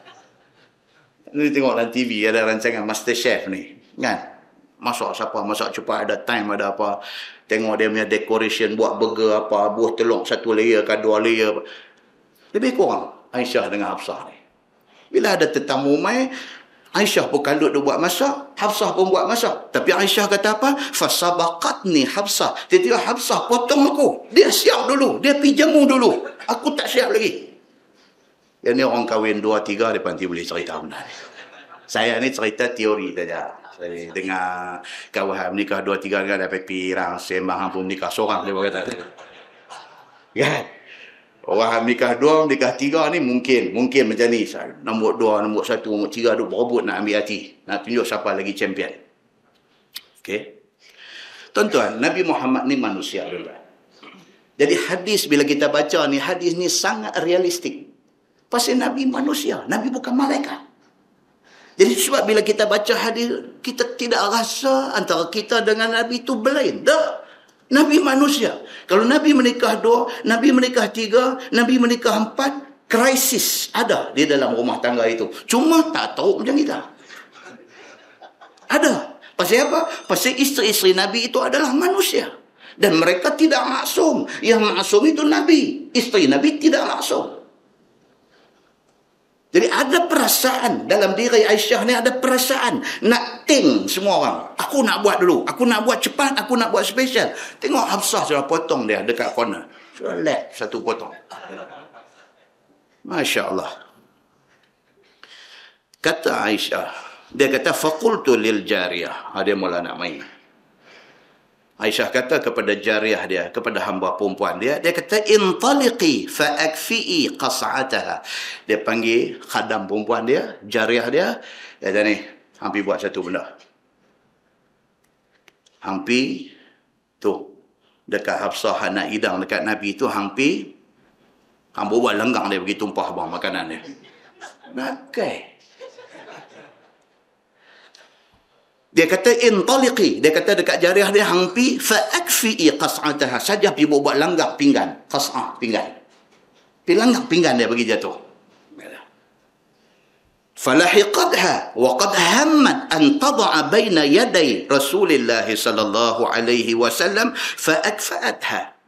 Ni tengok dalam TV ada rancangan master chef ni, kan? Masak siapa, masak cepat, ada time, ada apa. Tengok dia punya decoration, buat burger apa, buah telur satu layer ke dua layer. Lebih kurang Aisyah dengan Hafsah ni. Bila ada tetamu mai, Aisyah pun kalut dia buat masak, Hafsah pun buat masak. Tapi Aisyah kata apa? Fasabaqatni Hafsah. Tiba-tiba Hafsah potong aku. Dia siap dulu. Dia pergi jamu dulu. Aku tak siap lagi. Yang ni orang kahwin 2-3, dia nanti boleh cerita benda ni. Saya ni cerita teori saja. Saya dengar kawan menikah 2-3 kan dapat pirang, sembang pun nikah seorang, dia kata. Kan? Orang nikah 2, nikah 3 ni mungkin macam ni. Nombor 2, nombor 1, nombor 3 duk berebut nak ambil hati. Nak tunjuk siapa lagi champion. Okey. Tuan-tuan, Nabi Muhammad ni manusia, tuan-tuan. Jadi hadis bila kita baca ni, hadis ni sangat realistik. Pasal Nabi manusia, Nabi bukan malaikat. Jadi sebab bila kita baca hadis, kita tidak rasa antara kita dengan Nabi itu berlain. Tak. Nabi manusia. Kalau Nabi menikah 2, Nabi menikah 3, Nabi menikah 4, krisis ada di dalam rumah tangga itu. Cuma tak tahu macam kita. Ada. Pasal apa? Pasal isteri-isteri Nabi itu adalah manusia. Dan mereka tidak maksum. Yang maksum itu Nabi. Isteri Nabi tidak maksum. Jadi ada perasaan dalam diri Aisyah ni, ada perasaan nak ting semua orang. Aku nak buat dulu, aku nak buat cepat, aku nak buat special. Tengok Hafsah sudah potong dia dekat corner. Sudah let satu potong. Masya Allah. Kata Aisyah, dia kata faqultu lil jariyah. Dia mula nak main. Aisyah kata kepada jariyah dia, kepada hamba perempuan dia, dia kata intaliqi fa akfi'i qas'ataha. Dia panggil khadam perempuan dia, jariyah dia, dia kata ni, hampi buat satu benda. Hampi tu dekat Hafsah nak hidang dekat Nabi tu, hampi hamba buat lenggang dia bagi tumpah bang makanan dia. Nakai. Dia kata intaliqi, dia kata dekat jariah dia, hampi fa akfi'i qas'ataha, saja pergi buat langgar pinggan, qas'ah pinggan. Pergi langgar pinggan dia bagi jatuh. Falahiqadha wa qad hammat an tad'a baina yaday Rasulillah sallallahu alaihi wasallam fa akfa'atha.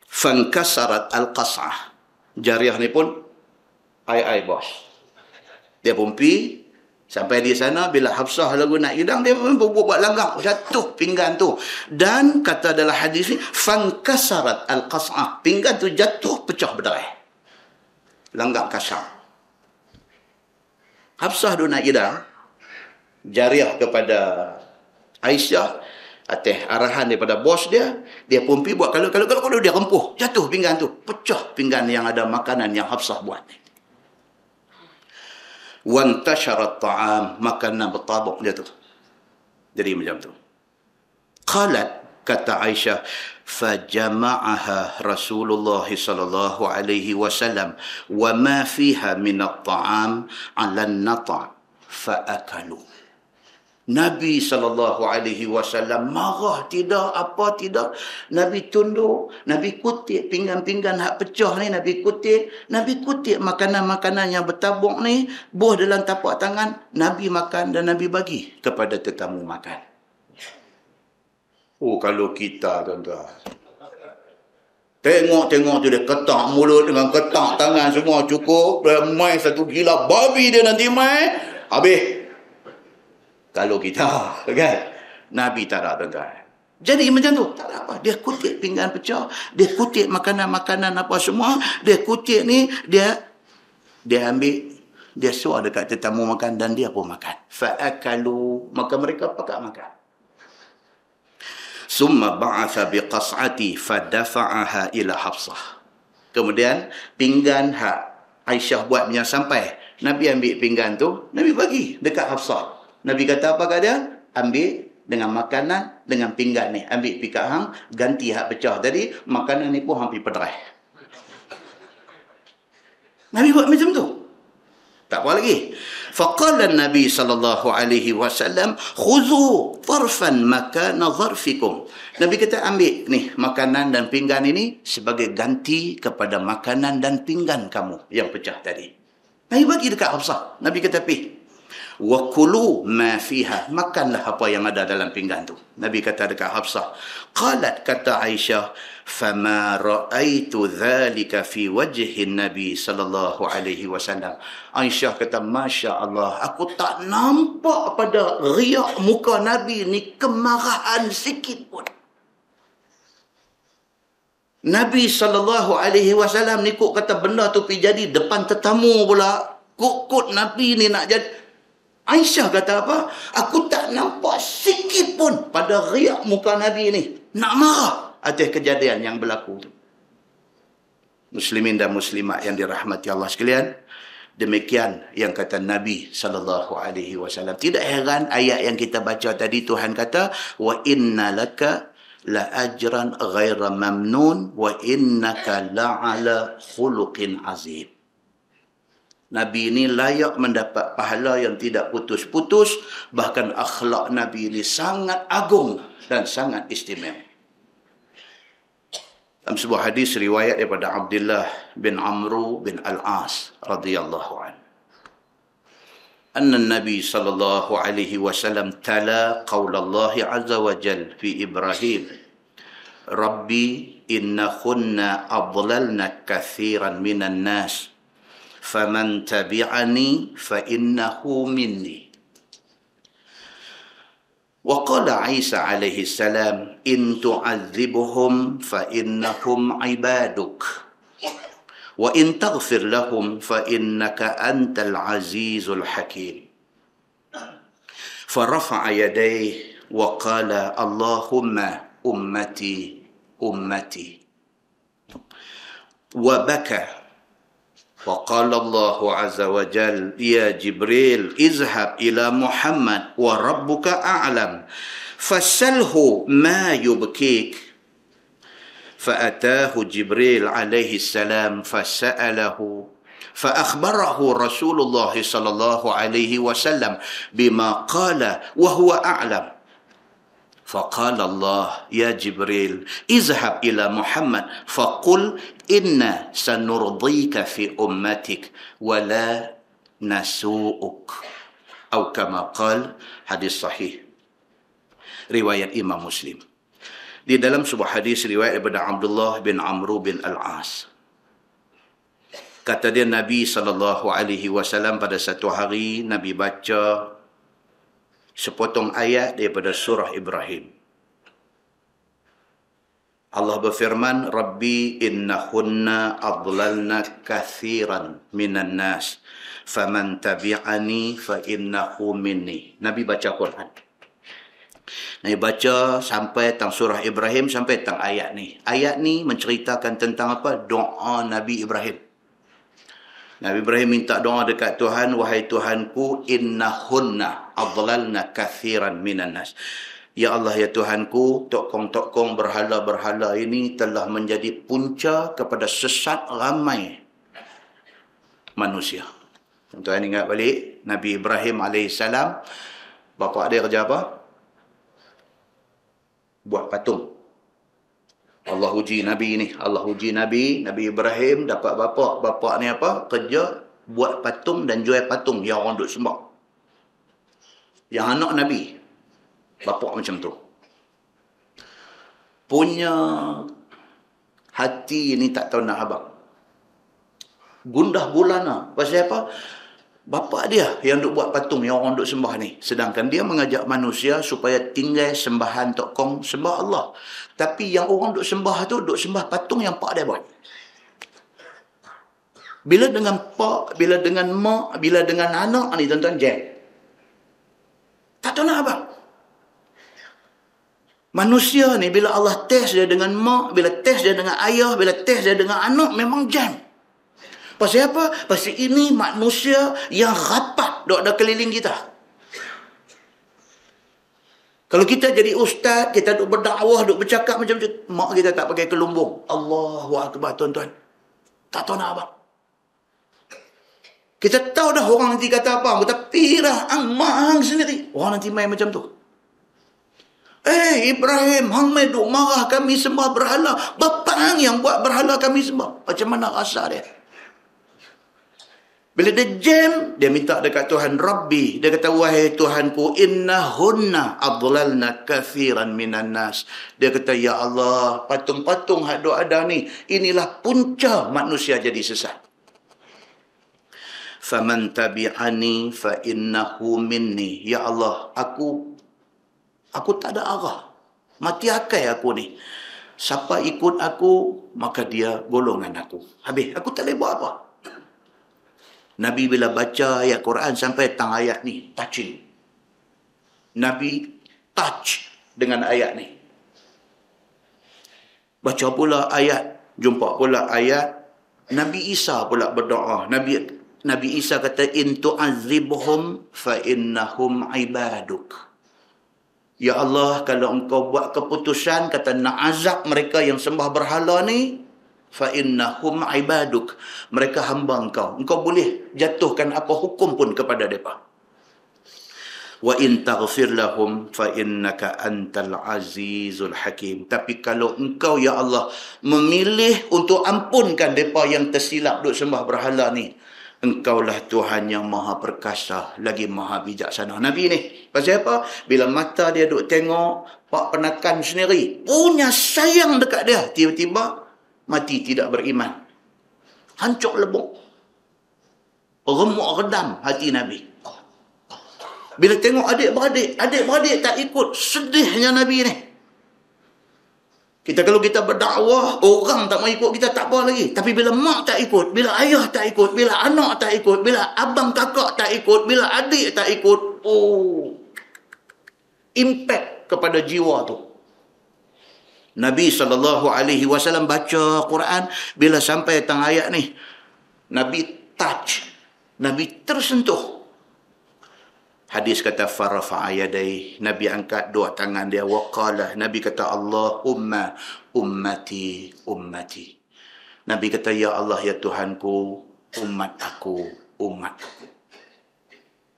Fankasarat al-qas'ah. Jariah ni pun ai bos. Dia pun pergi sampai di sana, bila Hafsah lagu nak hidang, dia buat langgar, jatuh pinggan tu. Dan kata dalam hadis ni, fankasarat al-qas'ah, pinggan tu jatuh, pecah berdarah. Langgar kasar. Hafsah tu nak hidang, jariah kepada Aisyah, atas arahan daripada bos dia, dia pun pergi buat kalau dia rempuh, jatuh pinggan tu, pecah pinggan yang ada makanan yang Hafsah buat ni. Wantashara at-ta'am, makanan bertabuk dia tu. Jadi macam tu. Qalat, kata Aisyah, fajama'aha Rasulullah sallallahu alaihi wasallam wa ma fiha min at-ta'am 'ala an-nata' fa akalu. Nabi sallallahu alaihi wasallam marah tidak, apa tidak. Nabi tunduk, Nabi kutip pinggan-pinggan hak pecah ni, Nabi kutip makanan-makanan yang bertabuk ni, buah dalam tapak tangan, Nabi makan dan Nabi bagi kepada tetamu makan. Oh, kalau kita tuan-tuan, tengok tu dia ketak mulut dengan ketak tangan semua cukup, dia main satu gila babi dia nanti main, habis. Kalau kita, kan? Nabi tak ada, tuan-tuan. Jadi macam tu, tak ada apa. Dia kutip pinggan pecah, dia kutip makanan-makanan apa semua, dia kutip ni, dia ambil, dia suruh dekat tetamu makan dan dia pun makan. Fa'akalu, maka mereka pakat makan. Summa ba'atha biqas'ati fadafa'aha ila Hafsah. Kemudian pinggan hak Aisyah buat punya sampai, Nabi ambil pinggan tu, Nabi bagi dekat Hafsah. Nabi kata apa kat dia? Ambil dengan makanan, dengan pinggan ni. Ambil pikat hang, ganti hak pecah tadi, makanan ni pun hampir pederai. Nabi buat macam tu. Tak apa lagi. Faqala Nabi sallallahu alaihi wasallam, khuzu zarfan makana zarfikum. Nabi kata ambil ni makanan dan pinggan ini sebagai ganti kepada makanan dan pinggan kamu yang pecah tadi. Nabi bagi dekat Hafsah. Nabi kata pergi. Wa kulu ma fiha, makanlah apa yang ada dalam pinggan tu. Nabi kata dekat Hafsah. Qalat, kata Aisyah, fama ra'aitu dhalika fi wajhi Nabi sallallahu alaihi wasallam. Aisyah kata, Masya Allah, aku tak nampak pada riak muka Nabi ni kemarahan sikit pun. Nabi sallallahu alaihi wasallam ni kok kata benda tu pergi jadi depan tetamu pula. Kok Nabi ni nak jadi. Aisyah kata apa? Aku tak nampak sikit pun pada riak muka Nabi ni nak marah atas kejadian yang berlaku tu. Muslimin dan muslimat yang dirahmati Allah sekalian, demikian yang kata Nabi sallallahu alaihi wasallam. Tidak heran ayat yang kita baca tadi, Tuhan kata, wa inna laka la ajran ghaira mamnun wa innaka la'ala khuluqin azim. Nabi ini layak mendapat pahala yang tidak putus-putus, bahkan akhlak Nabi ini sangat agung dan sangat istimewa. Dalam sebuah hadis riwayat daripada Abdullah bin Amru bin Al-As radhiyallahu anhu, anna Nabi sallallahu alaihi wasallam tala qaul Allah azza wa jalla fi Ibrahim, Rabbi innakunna adlalna kathiran minan nas faman tabi'ani fa innahu minni. Wa qala Isa alaihi salam in tu'adzibuhum fa innahum ibaduk wa in taghfir lahum fa innaka antal azizul hakim. Farafa'a yadayhi wa qala Allahumma ummati ummati wa baka. وقال الله عز وجل يا جبريل اذهب إلى محمد وربك أعلم فسله ما يبكيك. فأتاه جبريل عليه السلام فسأله فأخبره رسول الله صلى الله عليه وسلم بما قال وهو أعلم. فقال الله يا جبريل اذهب إلى محمد فقل إنا سنرضيك في أمتك ولا نسوءك أو كما قال. Hadis sahih riwayat Imam Muslim. Di dalam sebuah hadis riwayat daripada Abdullah bin Amru bin Al-As, kata dia Nabi SAW pada satu hari Nabi baca sepotong ayat daripada surah Ibrahim. Allah berfirman, Rabbi innahunna adlalna kathiran minan nas faman tabi'ani fa innahu minni. Nabi baca Quran. Nabi baca sampai tentang surah Ibrahim, sampai tentang ayat ni. Ayat ni menceritakan tentang apa? Doa Nabi Ibrahim. Nabi Ibrahim minta doa dekat Tuhan, wahai Tuhanku, innahunna adlalna kathiran minan nas. Ya Allah, ya Tuhanku, tokong-tokong berhala-berhala ini telah menjadi punca kepada sesat ramai manusia. Tuan ingat balik, Nabi Ibrahim AS, bapa dia kerja apa? Buat patung. Allah uji Nabi ni. Allah uji Nabi. Nabi Ibrahim dapat bapa. Bapa ni apa? Kerja buat patung dan jual patung yang orang duk sembah. Yang anak Nabi, bapa macam tu. Punya hati ni tak tahu nak abang. Gundah gulana. Pasal apa? Bapa dia yang duk buat patung yang orang duk sembah ni. Sedangkan dia mengajak manusia supaya tinggal sembahan tokong sembah Allah. Tapi yang orang duk sembah tu, duk sembah patung yang pak dia buat. Bila dengan pak, bila dengan mak, bila dengan anak ni tuan-tuan jam. Tak tahu nak apa. Manusia ni bila Allah test dia dengan mak, bila test dia dengan ayah, bila test dia dengan anak, memang jam. Pasal apa? Pasal ini manusia yang rapat duk ada keliling kita. Kalau kita jadi ustaz, kita duk berdakwah, duk bercakap macam-macam, mak kita tak pakai kelumbung. Allahu Akbar, tuan-tuan. Tak tahu nak apa. Kita tahu dah orang nanti kata apa, tapi dah mak hang sendiri. Orang nanti main macam tu. Ibrahim, hang main duk marah kami sembah berhala. Bapa hang yang buat berhala kami sembah. Macam mana rasa dia? Bila dia jam, dia minta dekat Tuhan, Rabbi. Dia kata, wahai Tuhanku, innahunna adlalna kathiran minan nas. Dia kata, ya Allah, patung-patung hak duk ada ni, inilah punca manusia jadi sesat. Faman tabi'ani fa innahu minni. Ya Allah, aku tak ada arah. Mati akai aku ni. Siapa ikut aku, maka dia golongan aku. Habis, aku tak boleh buat apa. Nabi bila baca ayat Quran sampai tang ayat ni, touching. Nabi touch dengan ayat ni. Baca pula ayat, jumpa pula ayat, Nabi Isa pula berdoa. Nabi Isa kata, in tu'azibhum fa innahum ibaduk. Ya Allah, kalau engkau buat keputusan kata nak azab mereka yang sembah berhala ni, fa innahum ibaduk, mereka hamba engkau. Engkau boleh jatuhkan apa hukum pun kepada mereka. Wa in taghfir lahum fa innaka antal azizul hakim. Tapi kalau engkau ya Allah memilih untuk ampunkan mereka yang tersilap duk sembah berhala ni, engkaulah Tuhan yang maha perkasa lagi maha bijaksana. Nabi ni pasal apa? Bila mata dia duk tengok pak penakan sendiri, punya sayang dekat dia, tiba-tiba mati tidak beriman, hancur lebur, remuk redam hati Nabi. Bila tengok adik-beradik tak ikut, sedihnya Nabi ni. Kalau kita berdakwah, orang tak mau ikut kita tak apa lagi. Tapi bila mak tak ikut, bila ayah tak ikut, bila anak tak ikut, bila abang kakak tak ikut, bila adik tak ikut, impact kepada jiwa tu. Nabi SAW baca Quran, bila sampai tang ayat ni, Nabi touch, Nabi tersentuh. Hadis kata farafa'a yadai, Nabi angkat dua tangan dia, waqala, Nabi kata Allahumma ummati ummati. Nabi kata ya Allah ya Tuhanku, umat aku.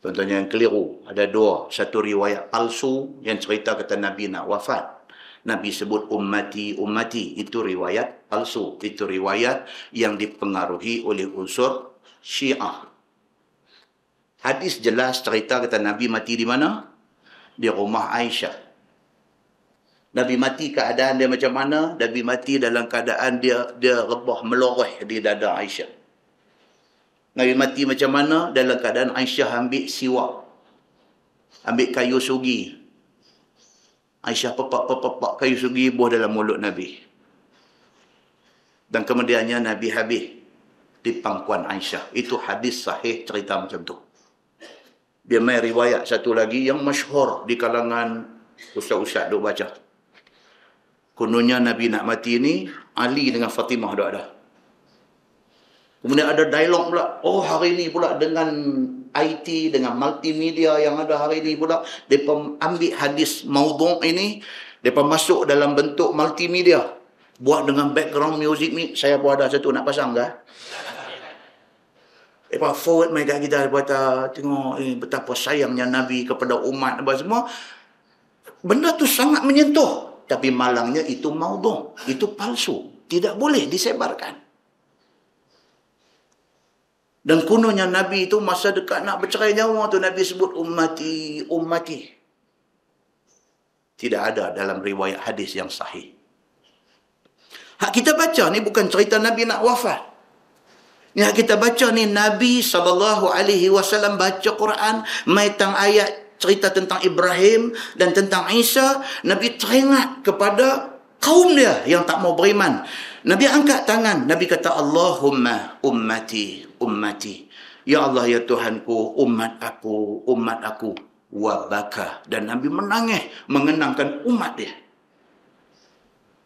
Contohnya yang keliru ada dua, satu riwayat palsu yang cerita kata Nabi nak wafat, Nabi sebut ummati itu riwayat palsu, itu riwayat yang dipengaruhi oleh unsur Syiah. Hadis jelas cerita kata Nabi mati di mana? Di rumah Aisyah. Nabi mati keadaan dia macam mana? Nabi mati dalam keadaan dia rebah meloreh di dada Aisyah. Nabi mati macam mana? Dalam keadaan Aisyah ambil siwak, ambil kayu sugi. Aisyah pepak kayu sugi buah dalam mulut Nabi. Dan kemudiannya Nabi habis di pangkuan Aisyah. Itu hadis sahih cerita macam tu. Dia main riwayat satu lagi yang masyhur di kalangan ustaz-ustaz duk baca. Kononnya Nabi nak mati ni, Ali dengan Fatimah duk ada. Kemudian ada dialog pula. Oh, hari ni pula dengan IT, dengan multimedia yang ada hari ni pula, mereka ambil hadis maudhu' ini, mereka masuk dalam bentuk multimedia. Buat dengan background music ni, saya pun ada satu nak pasang ke? Mereka forward mereka kita kata tengok betapa sayangnya Nabi kepada umat apa semua. Benda tu sangat menyentuh. Tapi malangnya itu maudhu', itu palsu. Tidak boleh disebarkan. Dan kononnya Nabi itu masa dekat nak bercerai nyawa tu Nabi sebut ummati. Tidak ada dalam riwayat hadis yang sahih. Hak kita baca ni bukan cerita Nabi nak wafat. Yang kita baca ni Nabi SAW baca Quran, mai tang ayat cerita tentang Ibrahim dan tentang Isa, Nabi teringat kepada kaum dia yang tak mau beriman. Nabi angkat tangan, Nabi kata Allahumma ummati. Ya Allah ya Tuhanku, umat aku. Wa baka, dan Nabi menangis mengenangkan umat dia.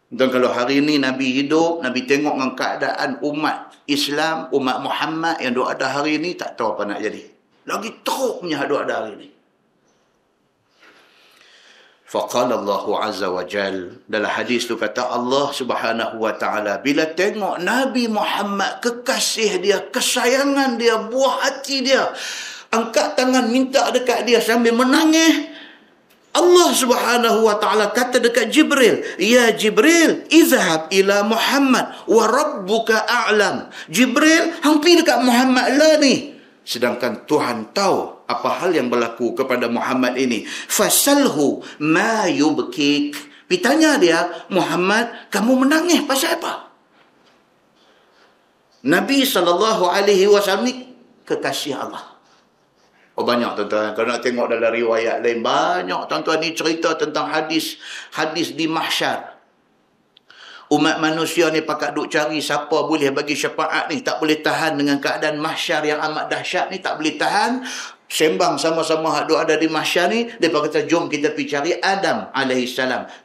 Dan kalau hari ini Nabi hidup, Nabi tengok dengan keadaan umat Islam, umat Muhammad yang ada hari ini, tak tahu apa nak jadi. Lagi teruknya ada hari ini. Faqala Allahu Azza wa Jal, dalam hadis tu kata Allah Subhanahu wa Ta'ala, bila tengok Nabi Muhammad, kekasih dia, kesayangan dia, buah hati dia, angkat tangan minta dekat dia sambil menangis, Allah Subhanahu wa Ta'ala kata dekat Jibril, ya Jibril, izhab ila Muhammad wa rabbuka a'lam. Jibril, hang pergi dekat Muhammad lah ni. Sedangkan Tuhan tahu apa hal yang berlaku kepada Muhammad ini. Fasalhu ma yubkik. Pitanya dia, Muhammad, kamu menangis pasal apa? Nabi SAW ni kekasih Allah. Oh, banyak tuan-tuan. Kalau nak tengok dalam riwayat lain, banyak tuan-tuan ni cerita tentang hadis di mahsyar. Umat manusia ni pakat duk cari siapa boleh bagi syafaat ni. Tak boleh tahan dengan keadaan mahsyar yang amat dahsyat ni. Tak boleh tahan. Sembang sama-sama hak duk ada di mahsyar ni. Mereka kata, jom kita pergi cari Adam AS.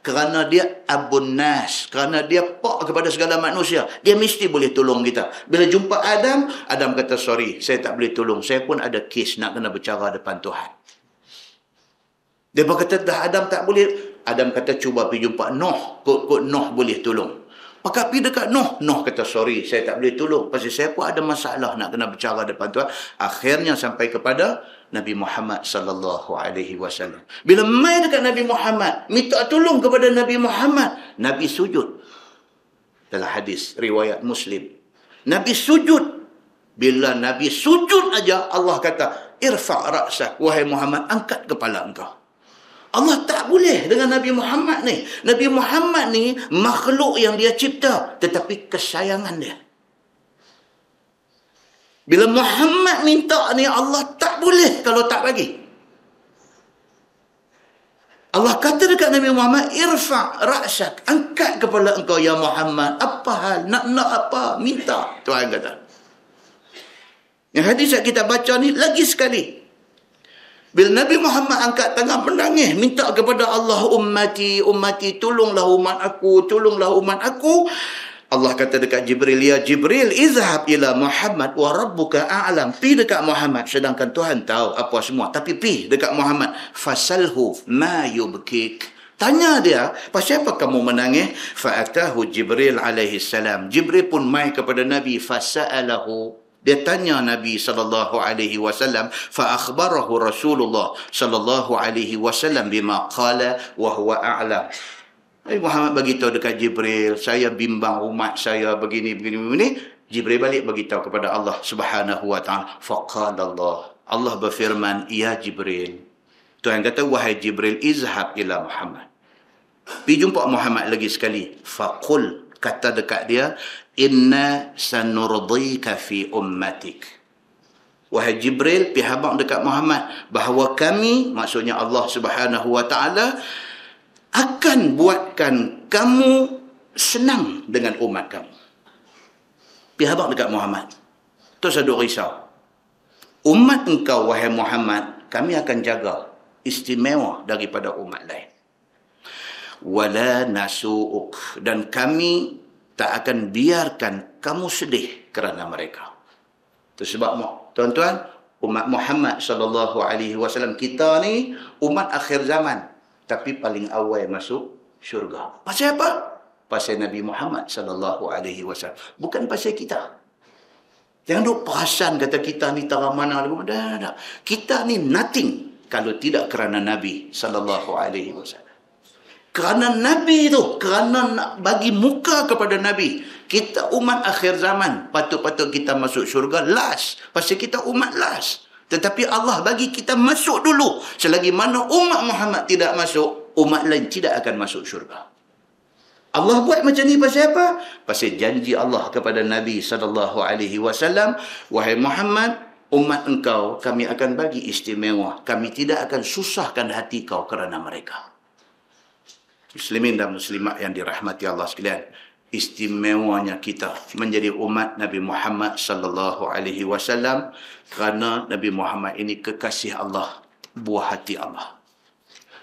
Kerana dia Abun Nas. Kerana dia pak kepada segala manusia. Dia mesti boleh tolong kita. Bila jumpa Adam, Adam kata, sorry, saya tak boleh tolong. Saya pun ada kes nak kena bercara depan Tuhan. Dia berkata, dah Adam tak boleh. Adam kata, cuba pergi jumpa Nuh. Kot Nuh boleh tolong. Maka pergi dekat Nuh. Nuh kata, sorry, saya tak boleh tolong. Pasal saya pun ada masalah nak kena bercara depan Tuhan. Akhirnya sampai kepada Nabi Muhammad sallallahu alaihi wasallam. Bila mai dekat Nabi Muhammad, minta tolong kepada Nabi Muhammad, Nabi sujud. Dalam hadis riwayat Muslim, Nabi sujud. Bila Nabi sujud aja, Allah kata, irfa' ra'sak, wahai Muhammad, angkat kepala engkau. Allah tak boleh dengan Nabi Muhammad ni. Nabi Muhammad ni makhluk yang dia cipta, tetapi kesayangan dia. Bila Muhammad minta ni, Allah tak boleh kalau tak bagi. Allah kata dekat Nabi Muhammad, irfa' ra'sak, angkat kepala engkau ya Muhammad. Apa hal? Nak apa? Minta. Tuhan kata. Yang hadis yang kita baca ni lagi sekali. Bila Nabi Muhammad angkat tangan menangis, minta kepada Allah, ummati, tolonglah umat aku, tolonglah umat aku. Allah kata dekat Jibril, ya Jibril, izhab ila Muhammad wa rabbuka a'lam. Pergi dekat Muhammad, sedangkan Tuhan tahu apa semua. Tapi pergi dekat Muhammad, fasalhu ma yubkik. Tanya dia, pasal apa kamu menangis? Fa'atahu Jibril alaihi salam. Jibril pun mai kepada Nabi, fasa'alahu. Dia tanya Nabi sallallahu alaihi wasallam, fa akhbarahu Rasulullah sallallahu alaihi wasallam bima qala wa huwa a'lam. Nabi Muhammad bagi tahu dekat Jibril, saya bimbang umat saya begini. Jibril balik bagi tahu kepada Allah Subhanahu wa taala. Faqala Allah berfirman, ya Jibril. Tuhan kata, wahai Jibril, izhab ila Muhammad. Pergi jumpa Muhammad lagi sekali. Faqul, kata dekat dia, inna sanurdika fi ummatik. Wahai Jibril, pergi habaq dekat Muhammad, bahawa kami, maksudnya Allah Subhanahu wa taala, akan buatkan kamu senang dengan umat kamu. Pergi habaq dekat Muhammad. Terus ada risau. Umat engkau, wahai Muhammad, kami akan jaga istimewa daripada umat lain. Wala nasu'uk, dan kami tak akan biarkan kamu sedih kerana mereka. Itu sebab tuan-tuan, umat Muhammad sallallahu alaihi wasallam, kita ni umat akhir zaman, tapi paling awal masuk syurga. Pasal apa? Pasal Nabi Muhammad sallallahu alaihi wasallam, bukan pasal kita. Jangan duk perasan kata kita ni tara mana. Tak. Kita ni nothing kalau tidak kerana Nabi sallallahu alaihi wasallam. Kerana Nabi tu, kerana nak bagi muka kepada Nabi, kita umat akhir zaman, patut-patut kita masuk syurga last. Pasal kita umat last. Tetapi Allah bagi kita masuk dulu. Selagi mana umat Muhammad tidak masuk, umat lain tidak akan masuk syurga. Allah buat macam ni pasal apa? Pasal janji Allah kepada Nabi SAW, wahai Muhammad, umat engkau kami akan bagi istimewa. Kami tidak akan susahkan hati kau kerana mereka. Muslimin dan muslimat yang dirahmati Allah sekalian, istimewanya kita menjadi umat Nabi Muhammad sallallahu alaihi wasallam kerana Nabi Muhammad ini kekasih Allah, buah hati Allah.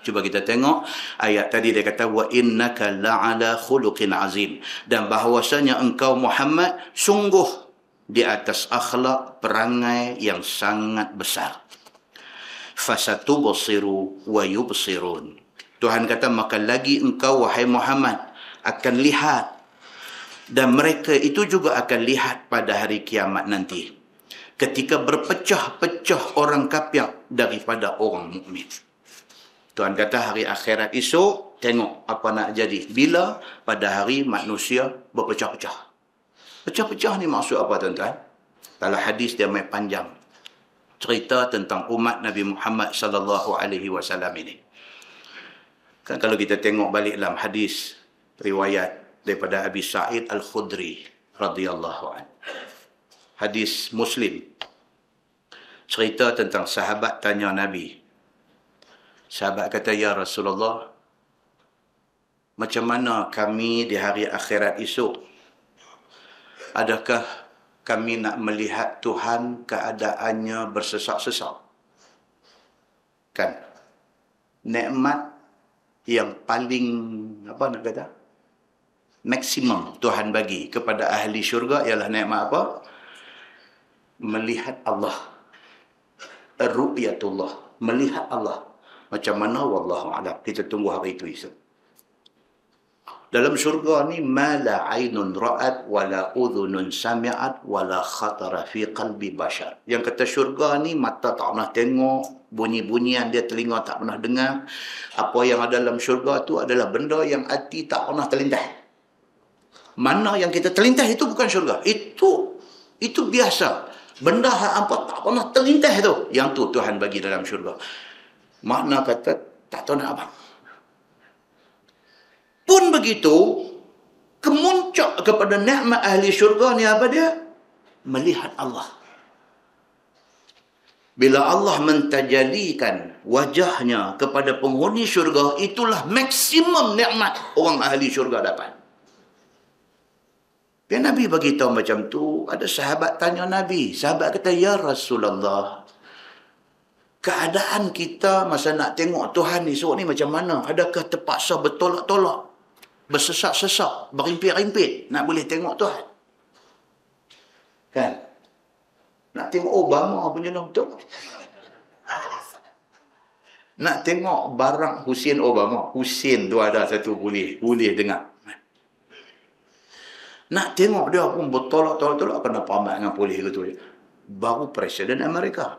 Cuba kita tengok ayat tadi, dia kata wa innaka la'ala khuluqin azim, dan bahawasanya engkau Muhammad sungguh di atas akhlak perangai yang sangat besar. Fasatubsiru wa yubsirun. Tuhan kata, maka lagi engkau wahai Muhammad akan lihat, dan mereka itu juga akan lihat pada hari kiamat nanti, ketika berpecah-pecah orang kafir daripada orang mukmin. Tuhan kata hari akhirat esok, tengok apa nak jadi bila pada hari manusia berpecah-pecah. Pecah-pecah ni maksud apa tuan-tuan? Dalam hadis dia main panjang cerita tentang umat Nabi Muhammad sallallahu alaihi wasallam ini. Kan kalau kita tengok balik dalam hadis riwayat daripada Abi Sa'id Al-Khudri radhiyallahu anhu. Hadis Muslim. Cerita tentang sahabat tanya Nabi. Sahabat kata, ya Rasulullah, macam mana kami di hari akhirat esok? Adakah kami nak melihat Tuhan keadaannya bersesak-sesak? Kan? Nikmat yang paling, apa nak kata, maksimum Tuhan bagi kepada ahli syurga ialah nikmat apa? Melihat Allah. Ru'yatullah. Melihat Allah. Macam mana? Wallahu a'lam. Kita tunggu hari itu esok. Dalam syurga ni ma la ainun ra'at wala udhunun sami'at wala khatara fi qalbi bashar. Yang kata syurga ni mata tak pernah tengok, bunyi-bunyian dia telinga tak pernah dengar. Apa yang ada dalam syurga tu adalah benda yang hati tak pernah terlintas. Mana yang kita terlintas itu bukan syurga. Itu biasa. Benda yang apa tak pernah terlintas tu, yang tu Tuhan bagi dalam syurga. Makna kata tak tahu nak apa. Pun begitu, kemuncak kepada nikmat ahli syurga ni apa dia? Melihat Allah. Bila Allah mentajalikan wajahnya kepada penghuni syurga, itulah maksimum nikmat orang ahli syurga dapat. Bila Nabi bagi tahu macam tu, ada sahabat tanya Nabi. Sahabat kata, "Ya Rasulullah, keadaan kita masa nak tengok Tuhan esok ni macam mana? Adakah terpaksa bertolak-tolak? Bersesak-sesak, berimpit-rimpit, nak boleh tengok Tuhan?" Kan? Nak tengok Obama punya betul. Nak tengok barang Hussein Obama. Hussein tu ada satu boleh dengar. Nak tengok dia pun bertolak-tolak kena pamat dengan polis gitu. Baru Presiden Amerika.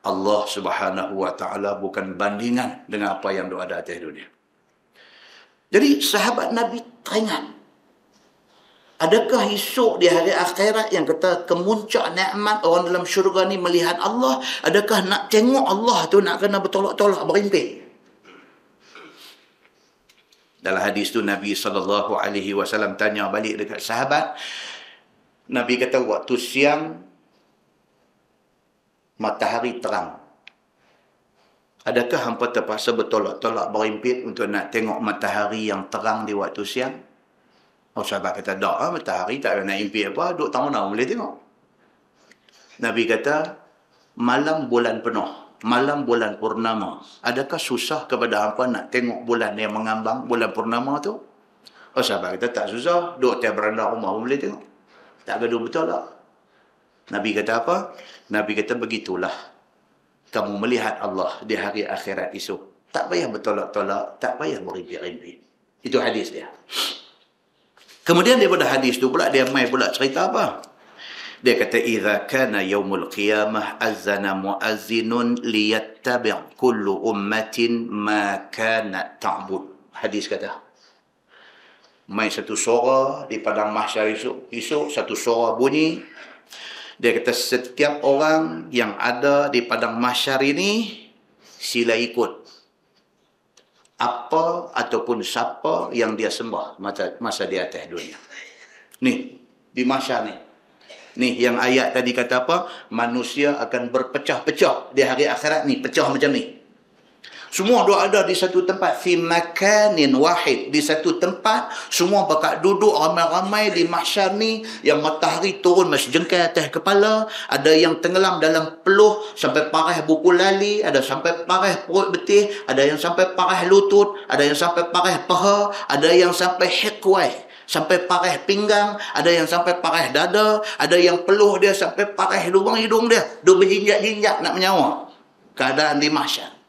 Allah Subhanahu wa taala bukan bandingan dengan apa yang ada atas dunia. Jadi sahabat Nabi teringat, adakah esok di hari akhirat yang kata kemuncak nikmat orang dalam syurga ni melihat Allah, adakah nak tengok Allah tu nak kena bertolak-tolak berimpit? Dalam hadis tu Nabi SAW tanya balik dekat sahabat. Nabi kata waktu siang matahari terang. Adakah hampa terpaksa bertolak-tolak berimpit untuk nak tengok matahari yang terang di waktu siang? Oh, sahabat kata, tak, matahari tak nak impit apa, duk tahun nak boleh tengok. Nabi kata, malam bulan penuh, malam bulan purnama, adakah susah kepada hampa nak tengok bulan yang mengambang, bulan purnama tu? Oh, sahabat kata, tak susah, duk tiap beranda rumah pun boleh tengok. Tak gaduh betul tak? Nabi kata apa? Nabi kata, begitulah kamu melihat Allah di hari akhirat esok. Tak payah bertolak-tolak, tak payah berimpit-rimpit. Itu hadis dia. Kemudian daripada hadis tu pula, dia mai pula cerita apa? Dia kata, "Idza kana yaumul qiyamah azana muazzinun liyattabi' kullu ummatin ma kanat ta'bud." Hadis kata, mai satu suara di padang mahsyar esok satu suara bunyi. Dia kata, setiap orang yang ada di padang mahsyar ini, sila ikut apa ataupun siapa yang dia sembah masa di atas dunia. Ni, di mahsyar ni. Ni, yang ayat tadi kata apa? Manusia akan berpecah-pecah di hari akhirat ni. Pecah macam ni. Semua dua ada di satu tempat. Fi makanin wahid. Di satu tempat. Semua bakal duduk ramai-ramai di mahsyar ni. Yang matahari turun masih jengkai atas kepala. Ada yang tenggelam dalam peluh. Sampai parah buku lali. Ada sampai parah perut betih. Ada yang sampai parah lutut. Ada yang sampai parah paha. Ada yang sampai hikwai. Sampai parah pinggang. Ada yang sampai parah dada. Ada yang peluh dia sampai parah lubang hidung dia. Dia berjinjak-jinjak nak menyawa. Keadaan di mahsyar.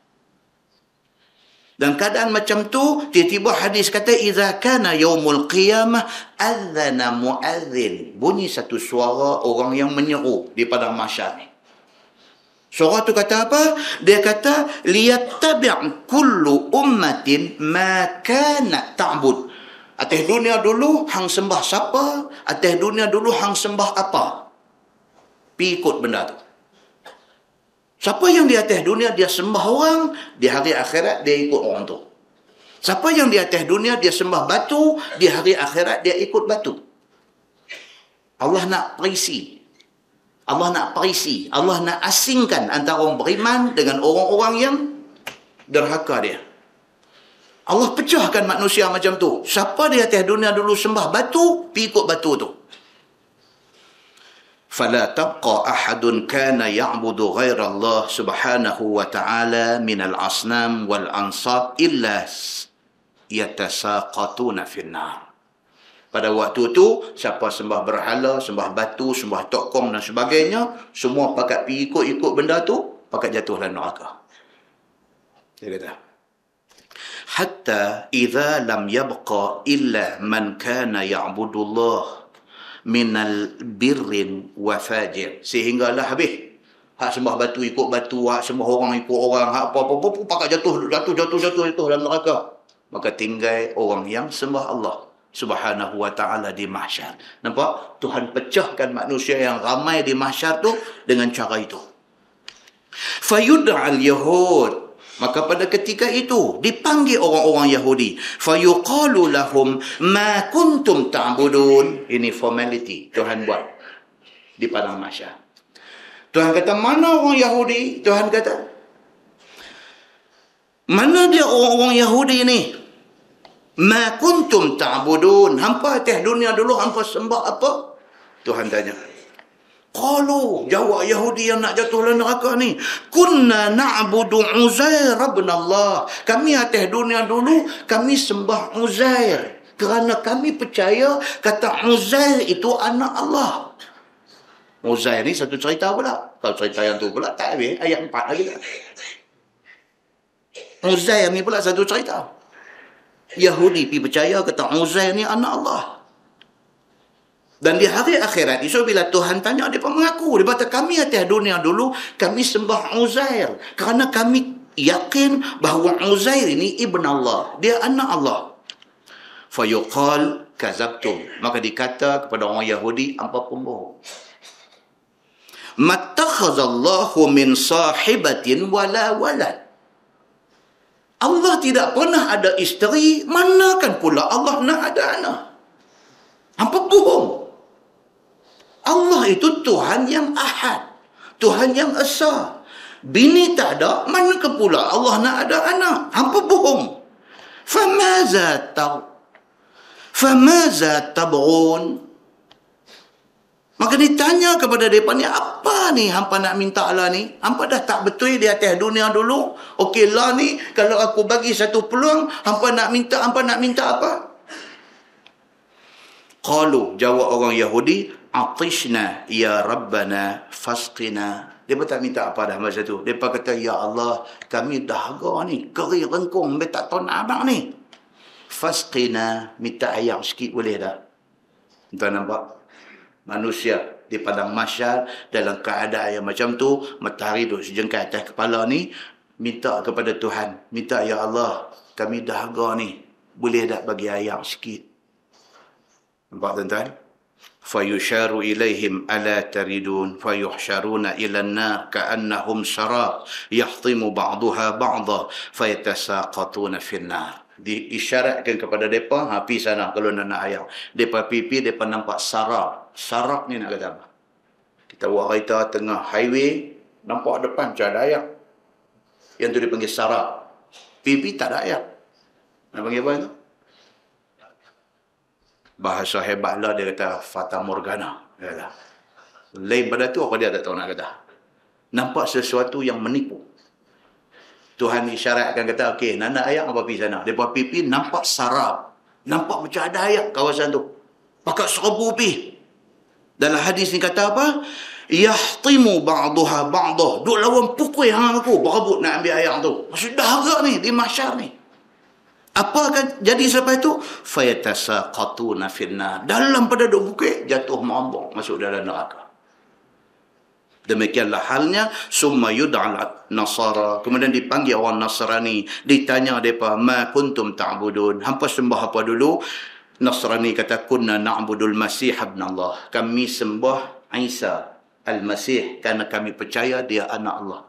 Dan keadaan macam tu, tiba-tiba hadis kata, "Idza kana yaumul qiyamah adzana muadzin." Bunyi satu suara orang yang menyeru di padang mahsyar ni. Suara tu kata apa? Dia kata, "Liyattabi' kullu ummatin ma kanat ta'bud." Atas dunia dulu hang sembah siapa? Atas dunia dulu hang sembah apa? Pi ikut benda tu. Siapa yang di atas dunia dia sembah orang, di hari akhirat dia ikut orang tu. Siapa yang di atas dunia dia sembah batu, di hari akhirat dia ikut batu. Allah nak perisi. Allah nak asingkan antara orang beriman dengan orang-orang yang derhaka dia. Allah pecahkan manusia macam tu. Siapa di atas dunia dulu sembah batu, pergi ikut batu tu. فَلَا تَبْقَى أَحَدٌ كَانَ يَعْبُدُ غَيْرَ اللَّهِ سُبْحَانَهُ وَتَعَالَى مِنَ الْأَصْنَامِ وَالْأَنْصَابِ إِلَّا يَتَسَاقَطُونَ فِي النَّارِ. Pada waktu tu, siapa sembah berhala, sembah batu, sembah tokong dan sebagainya, semua pakat pergi ikut benda tu, pakat jatuh dalam neraka. Dia kata, hatta idza lam yabqa illa man kana ya'budullah minal birrin wa fajir. Sehinggalah habis. Hak sembah batu ikut batu, hak sembah orang ikut orang, hak apa-apa pakat jatuh dalam neraka. Maka tinggal orang yang sembah Allah Subhanahu wa ta'ala di mahsyar. Nampak? Tuhan pecahkan manusia yang ramai di mahsyar tu dengan cara itu. Fayud'al yahud. Maka pada ketika itu dipanggil orang-orang Yahudi. Fayuqalu lahum ma kuntum ta'budun. Ini formality Tuhan buat di padang mahsyar. Tuhan kata, mana orang Yahudi? Tuhan kata, mana dia orang-orang Yahudi ni? Ma kuntum ta'budun. Hampa atas dunia dulu, hampa sembah apa? Tuhan tanya. Qalu, jawab Yahudi yang nak jatuh dalam neraka ni, kunna na'budu Uzair ibn Allah. Kami atas dunia dulu, kami sembah Uzair. Kerana kami percaya kata Uzair itu anak Allah. Uzair ni satu cerita pula. Kalau cerita yang tu pula tak habis, ayat 4 lagi. Uzair ni pula satu cerita. Yahudi pergi percaya kata Uzair ni anak Allah. Dan di hari akhirat itu bila Tuhan tanya, mereka mengaku. Dia kata, kami atas dunia dulu, kami sembah Uzair. Kerana kami yakin bahawa Uzair ini ibn Allah. Dia anak Allah. Fayuqal kazabtum. Maka dikata kepada orang Yahudi, hampa pembohong. Mattakhazallahu min sahibatin wala walad. Allah tidak pernah ada isteri, manakan pula Allah nak ada anak. Hampa bohong. Allah itu Tuhan yang ahad. Tuhan yang esa. Bini tak ada, manakah pula Allah nak ada anak? Hampa bohong. Famaza tab'un. Maka ditanya kepada mereka ni, apa ni hampa nak minta Allah ni? Hampa dah tak betul di atas dunia dulu. Okey lah ni, kalau aku bagi satu peluang, hampa nak minta apa? Qalu, jawab orang Yahudi, atishna ya Rabbana fasqina. Mereka tak minta apa dah masa tu. Mereka kata, ya Allah, kami dahaga ni, kering rengkung, mereka tak tahu nak abang ni. Fasqina, minta air sikit boleh tak? Tuan nampak? Manusia di padang mahsyar dalam keadaan yang macam tu, matahari duduk sejengkal atas kepala ni, minta kepada Tuhan, minta, ya Allah, kami dahaga ni, boleh tak bagi air sikit? Nampak tuan-tuan? Fayusharu ilaihim ala taridun fayuhsharuna ila an-nar ka'annahum syarab yahtimu ba'daha ba'dha fayatasaqatuna fin nar. Diisyaratkan kepada mereka, pergi sana kalau nak air. Mereka pipi, mereka nampak sarap. Sarap ni nak kata apa? Kita buat kereta tengah highway, nampak depan macam ada air. Yang tu dipanggil sarap. Pipi tak ada air. Nak panggil apa itu? Bahasa hebatlah dia kata Fata Morgana. Dia kata. Lain pada tu apa dia tak tahu nak kata. Nampak sesuatu yang menipu. Tuhan isyaratkan kata, okey, nak air apa pergi sana. Mereka pipi nampak sarap. Nampak macam ada air kawasan tu. Pakat serbu pergi. Dalam hadis ni kata apa? Yahtimu ba'daha ba'dah. Duk lawan pukul hang aku. Berebut nak ambil air tu. Maksud dahaga ni, di mahsyar ni. Apa akan jadi selepas itu? Fayatasaqatuna finnar. Dalam pada duk bukit, jatuh mabuk masuk dalam neraka. Demikianlah halnya. Summa yud'al nasara. Kemudian dipanggil orang Nasrani. Ditanya mereka, ma kuntum ta'budun. Hampa sembah apa dulu? Nasrani kata, kunna na'budul Masih ibn Allah. Kami sembah Isa al-Masih kerana kami percaya dia anak Allah.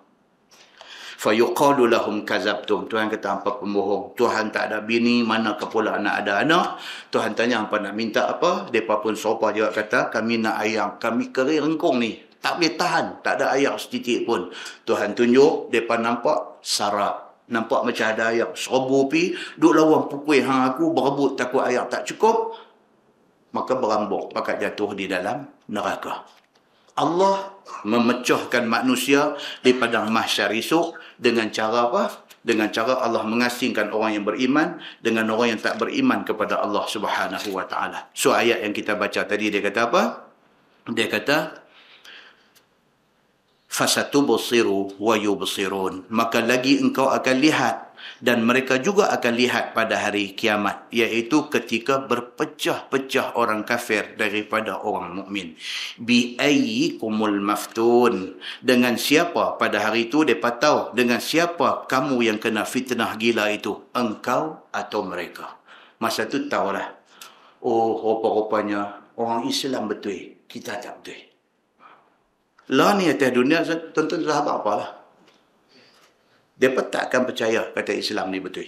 Fayuqalu lahum kazabtum. Tuhan kata, hampa pembohong. Tuhan tak ada bini, manakah pula nak ada anak? Tuhan tanya, hampa nak minta apa? Mereka pun sopa juga kata, kami nak ayam. Kami kering rengkung ni. Tak boleh tahan. Tak ada air setitik pun. Tuhan tunjuk, mereka nampak sarap. Nampak macam ada air. Serbu pi, duk lawan pukul hang aku, berebut takut air tak cukup. Maka berambuk, maka jatuh di dalam neraka. Allah memecahkan manusia di padang mahsyar esok dengan cara apa? Dengan cara Allah mengasingkan orang yang beriman dengan orang yang tak beriman kepada Allah Subhanahu wa ta'ala. So ayat yang kita baca tadi dia kata apa? Dia kata, fasatubsiru wa yubsirun, maka lagi engkau akan lihat dan mereka juga akan lihat pada hari kiamat, iaitu ketika berpecah-pecah orang kafir daripada orang mukmin. Bi ayyikumul maftun, dengan siapa pada hari itu depa tahu dengan siapa kamu yang kena fitnah gila itu, engkau atau mereka. Masa tu tahulah, oh rupa-rupanya orang Islam betul, kita tak betul. Lah ni atas dunia, tuan-tuan sahabat apalah. Mereka tak akan percaya kata Islam ni betul.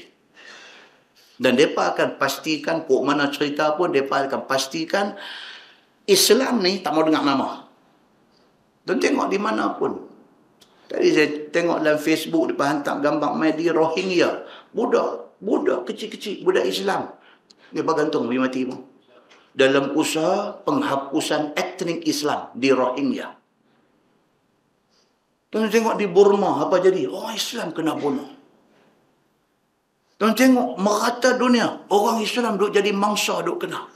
Dan mereka akan pastikan, pok mana cerita pun, mereka akan pastikan Islam ni tak mau dengar nama. Dan tengok di mana pun. Tadi saya tengok dalam Facebook, mereka hantar gambar mai di Rohingya. Budak kecil-kecil, budak Islam. Mereka gantung, mereka mati pun. Dalam usaha penghapusan etnik Islam di Rohingya. Tuan tengok di Burma apa jadi? Orang Islam kena bunuh. Tuan tengok merata dunia, orang Islam duk jadi mangsa duk kena.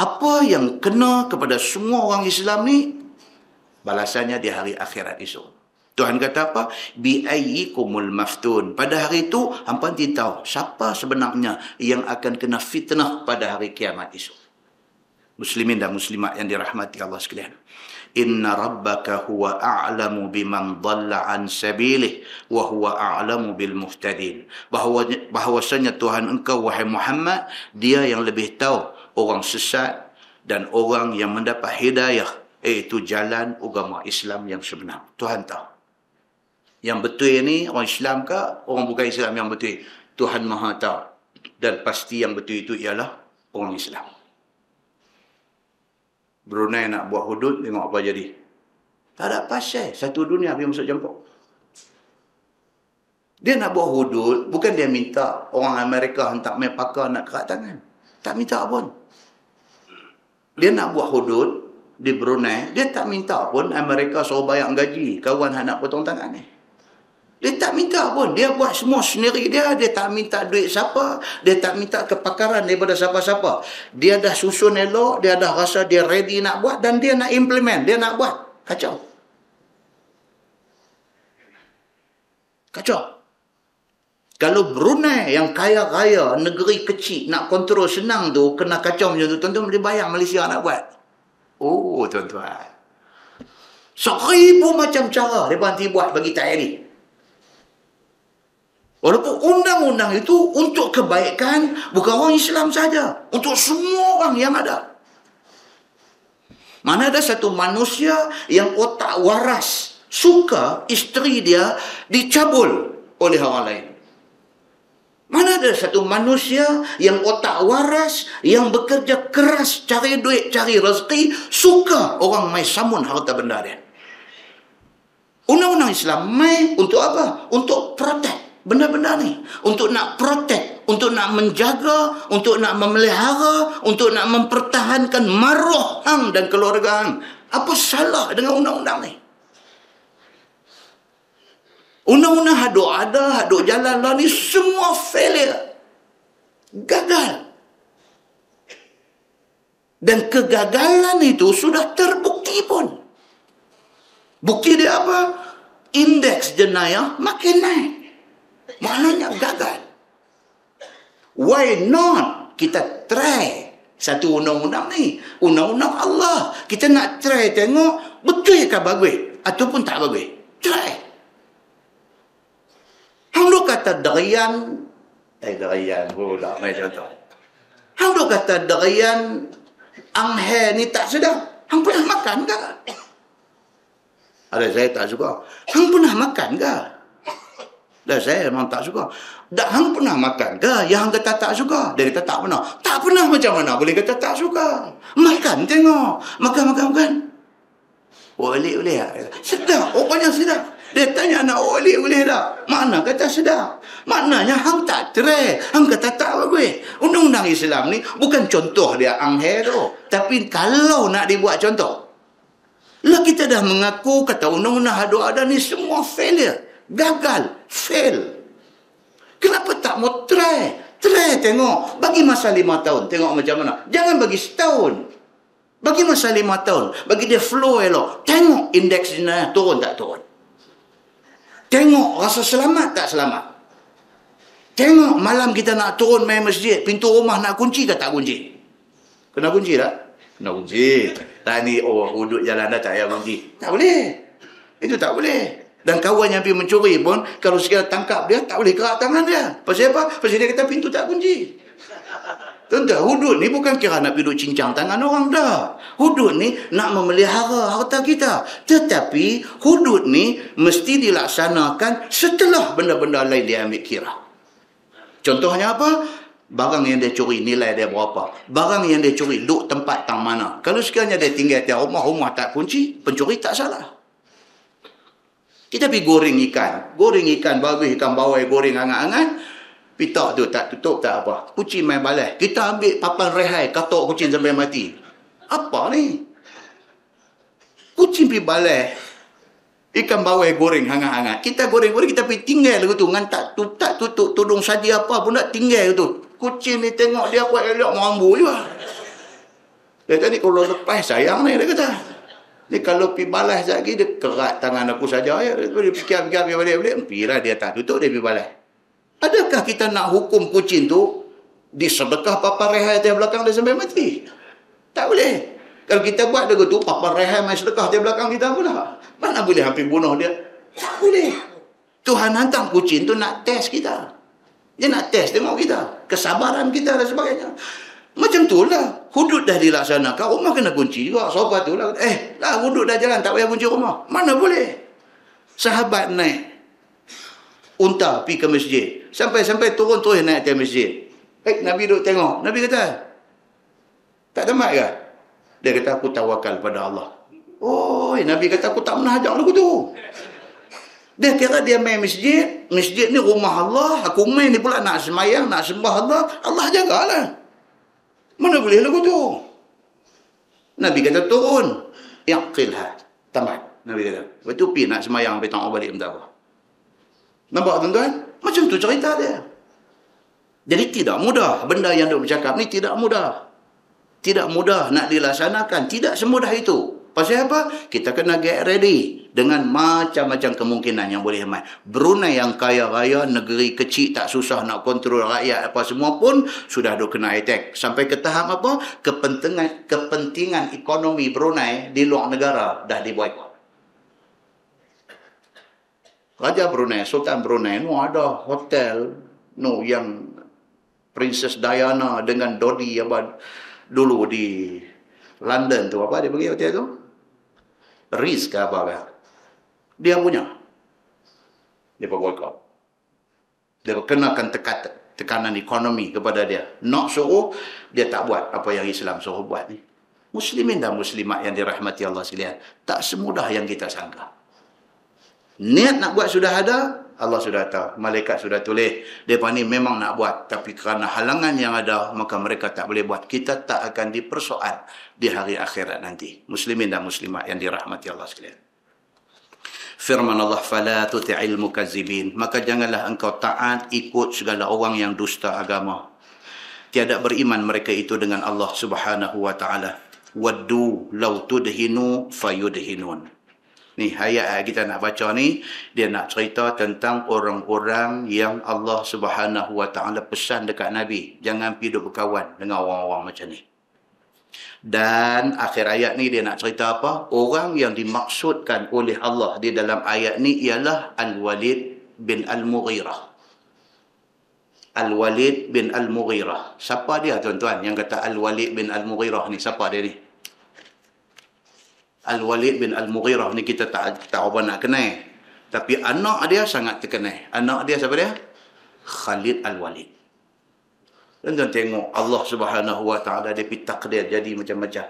Apa yang kena kepada semua orang Islam ni, balasannya di hari akhirat esok. Tuhan kata apa? Bi ayyikumul maftun. Pada hari itu, hampa nanti tahu siapa sebenarnya yang akan kena fitnah pada hari kiamat esok. Muslimin dan muslimat yang dirahmati Allah sekalian. Inna rabbaka huwa a'lamu biman dhalla an sabilih wa huwa a'lamu bil muhtadin. Bahawasanya Tuhan engkau wahai Muhammad, dia yang lebih tahu orang sesat dan orang yang mendapat hidayah, iaitu jalan agama Islam yang sebenar. Tuhan tahu. Yang betul ni orang Islam ke orang bukan Islam yang betul? Tuhan Maha tahu. Dan pasti yang betul itu ialah orang Islam. Brunei nak buat hudud, tengok apa jadi. Tak ada pasal. Satu dunia dia masuk campur. Dia nak buat hudud, bukan dia minta orang Amerika hantar main pakar nak kerat tangan. Tak minta pun. Dia nak buat hudud di Brunei, dia tak minta pun Amerika suruh bayar gaji kawan nak potong tangan ni. Dia tak minta pun. Dia buat semua sendiri dia. Dia tak minta duit siapa. Dia tak minta kepakaran daripada siapa-siapa. Dia dah susun elok. Dia dah rasa dia ready nak buat. Dan dia nak implement. Dia nak buat. Kacau. Kacau. Kalau Brunei yang kaya-kaya, negeri kecil, nak kontrol senang tu, kena kacau macam tu. Tuan-tuan boleh bayang Malaysia nak buat. Oh, tuan-tuan. 1000 macam cara dia nanti buat bagi tak ini. Walaupun undang-undang itu untuk kebaikan bukan orang Islam saja, untuk semua orang yang ada. Mana ada satu manusia yang otak waras, suka isteri dia dicabul oleh orang lain. Mana ada satu manusia yang otak waras, yang bekerja keras cari duit, cari rezeki, suka orang mai samun harta benda dia. Undang-undang Islam mai untuk apa? Untuk protect benda-benda ni, untuk nak protect, untuk nak menjaga, untuk nak memelihara, untuk nak mempertahankan maruah hang dan keluarga hang. Apa salah dengan undang-undang ni? Undang-undang haduk ada, haduk jalan lah ni semua failure. Gagal. Dan kegagalan itu sudah terbukti pun. Bukti dia apa? Indeks jenayah makin naik. Maknanya gagal. Why not kita try satu undang-undang ni? Undang-undang Allah. Kita nak try tengok betul ke bagus ataupun tak bagus. Try. Hang duk kata derian. Derian pula macam tu. Hang duk kata derian anghe ni tak sedap. Hang pernah makan ke? Ada saya tak suka. Hang pernah makan ke? Dah saya memang tak suka. Dah hang pernah makan ke? Yang hang kata tak suka. Dia kata tak pernah. Tak pernah macam mana boleh kata tak suka? Makan tengok. Makan. Boleh. Sedap. Rupanya sedap. Dia tanya nak boleh tak? Mana kata sedap? Maknanya hang tak try. Hang kata tak bagus. Undang-undang Islam ni bukan contoh dia anghe tu. Tapi kalau nak dibuat contoh. Lah kita dah mengaku kata undang-undang haduk ada ni semua failure. Gagal, fail. Kenapa tak mau try? Try tengok. Bagi masa 5 tahun, tengok macam mana. Jangan bagi setahun. Bagi masa 5 tahun. Bagi dia flow elok. Tengok indeks jenayah turun tak turun. Tengok rasa selamat tak selamat. Tengok malam kita nak turun main masjid. Pintu rumah nak kunci ke tak kunci? Kena kunci tak? Kena kunci. Tak ni, hudud jalan dah tak payah kunci. Tak boleh. Itu tak boleh. Dan kawan yang pergi mencuri pun, kalau sekiranya tangkap dia, tak boleh kerak tangan dia. Pasal apa? Pasal dia kata pintu tak kunci. Tuan-tuan, hudud ni bukan kira nak pergi duk cincang tangan orang dah. Hudud ni nak memelihara harta kita. Tetapi hudud ni mesti dilaksanakan setelah benda-benda lain dia ambil kira. Contohnya apa? Barang yang dia curi nilai dia berapa? Barang yang dia curi duk tempat tang mana? Kalau sekiranya dia tinggal di rumah tak kunci, pencuri tak salah. Kita pergi goreng ikan babi, ikan bawai goreng hangat-hangat. Pitak tu tak tutup tak apa. Kucing main balas. Kita ambil papan rehai, katok kucing sampai mati. Apa ni? Kucing pergi balas. Ikan bawai goreng hangat-hangat. Kita goreng-goreng, kita pergi tinggal tu. Dengan tak tutup tudung saja apa pun nak tinggal tu. Kucing ni tengok dia buat elok mambu juga. Dia kata ni kalau lepas sayang ni, dia kata. Ni kalau pergi balas sekejap lagi, dia kerat tangan aku saja. Dia fikir-fikir balik-balik. Pergilah dia tak tutup, dia pergi balas. Adakah kita nak hukum kucing tu disedekah papan rehai di belakang dia sampai mati? Tak boleh. Kalau kita buat dia tu, papan rehai main sedekah di belakang kita pula. Mana boleh hampir bunuh dia? Tak boleh. Tuhan hantar kucing tu nak test kita. Dia nak test tengok kita. Kesabaran kita dan sebagainya. Macam tu lah. Hudud dah dilaksanakan. Rumah kena kunci juga. Sahabat tu lah. Hudud dah jalan. Tak payah kunci rumah. Mana boleh? Sahabat naik unta pergi ke masjid. Sampai turun naik atas masjid. Nabi duduk tengok. Nabi kata, tak tamat ke? Dia kata, aku tawakal pada Allah. Nabi kata, aku tak pernah ajak lagu tu. Dia kira dia main masjid. Masjid ni rumah Allah. Aku main ni pula nak semayang, nak sembah Allah. Allah jagalah. Mana boleh lagu tu? Nabi kata, turun. Yaqilha. Tamat. Nabi kata. Lepas tu pergi nak semayang, pergi tengok balik mentara. Nampak tuan-tuan? Macam tu cerita dia. Jadi tidak mudah. Benda yang dia bercakap ni tidak mudah. Tidak mudah nak dilaksanakan. Tidak semudah itu. Pasal apa? Kita kena get ready. Dengan macam-macam kemungkinan yang boleh main. Brunei yang kaya raya, negeri kecil tak susah nak kontrol rakyat apa semua pun, sudah duk kena attack. Sampai ke tahap apa? Kepentingan ekonomi Brunei di luar negara dah diboykot. Raja Brunei, Sultan Brunei, ada hotel yang Princess Diana dengan Dodi dulu di London tu. Apa dia pergi hotel tu? Ritz ke apa? Dia punya. Dia boykot. Dia kenakan tekanan ekonomi kepada dia. Nak suruh, dia tak buat apa yang Islam suruh buat ni. Muslimin dan muslimat yang dirahmati Allah sekalian. Tak semudah yang kita sangka. Niat nak buat sudah ada, Allah sudah tahu. Malaikat sudah tulis. Mereka ni memang nak buat. Tapi kerana halangan yang ada, maka mereka tak boleh buat. Kita tak akan dipersoal di hari akhirat nanti. Muslimin dan muslimat yang dirahmati Allah sekalian. Firman Allah, فَلَا تُطِعِ الْمُكَذِّبِينَ. Maka janganlah engkau taat ikut segala orang yang dusta agama. Tiada beriman mereka itu dengan Allah Subhanahu wa ta'ala. وَدُّوا لَوْ تُدْهِنُوا فَيُدْهِنُونَ. Ni ayat kita nak baca ni, dia nak cerita tentang orang-orang yang Allah Subhanahu wa ta'ala pesan dekat Nabi. Jangan pergi duk berkawan dengan orang-orang macam ni. Dan akhir ayat ni dia nak cerita apa? Orang yang dimaksudkan oleh Allah di dalam ayat ni ialah Al-Walid bin Al-Mughirah. Al-Walid bin Al-Mughirah. Siapa dia tuan-tuan yang kata Al-Walid bin Al-Mughirah ni? Siapa dia ni? Al-Walid bin Al-Mughirah ni kita tak apa nak kenal. Tapi anak dia sangat terkenal. Anak dia siapa dia? Khalid Al-Walid. Dan tuan tengok Allah Subhanahu wa ta'ala dia pergi takdir jadi macam-macam.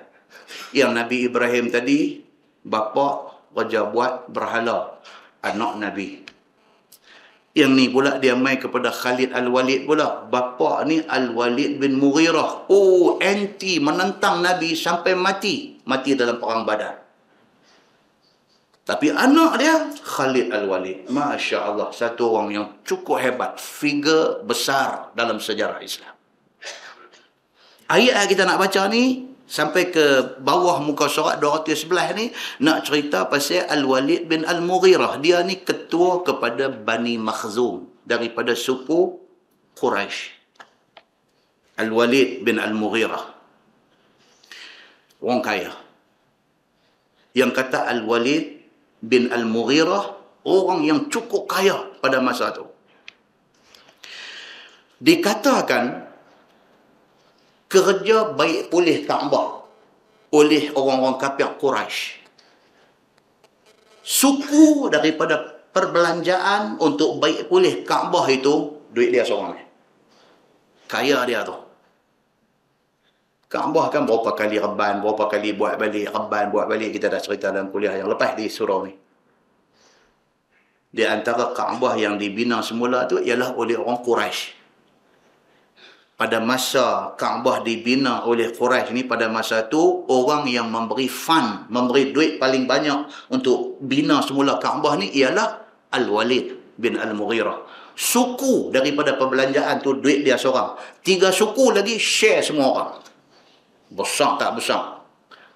Yang Nabi Ibrahim tadi, bapa raja buat berhala anak Nabi. Yang ni pula dia mai kepada Khalid Al-Walid pula. Bapa ni Al-Walid bin Mughirah. Anti menentang Nabi sampai mati. Mati dalam perang Badar. Tapi anak dia Khalid Al-Walid. Masya Allah. Satu orang yang cukup hebat. Figure besar dalam sejarah Islam. Ayat yang kita nak baca ni sampai ke bawah muka surat 211 ni nak cerita pasal Al-Walid bin Al-Mughirah. Dia ni ketua kepada Bani Makhzum daripada suku Quraisy. Al-Walid bin Al-Mughirah, orang kaya. Yang kata Al-Walid bin Al-Mughirah orang yang cukup kaya pada masa itu. Dikatakan kerja baik pulih Kaabah oleh orang-orang kafir Quraisy. Suku daripada perbelanjaan untuk baik pulih Kaabah itu duit dia seorang ni. Kaya dia tu. Kaabah kan berapa kali reban, berapa kali buat balik, reban buat balik, kita dah cerita dalam kuliah yang lepas di surau ni. Di antara Kaabah yang dibina semula tu ialah oleh orang Quraisy. Pada masa Kaabah dibina oleh Quraisy ni, pada masa tu orang yang memberi fund, memberi duit paling banyak untuk bina semula Kaabah ni ialah Al-Walid bin Al-Mughirah. Suku daripada perbelanjaan tu duit dia seorang. 3 suku lagi share semua orang. Besar tak besar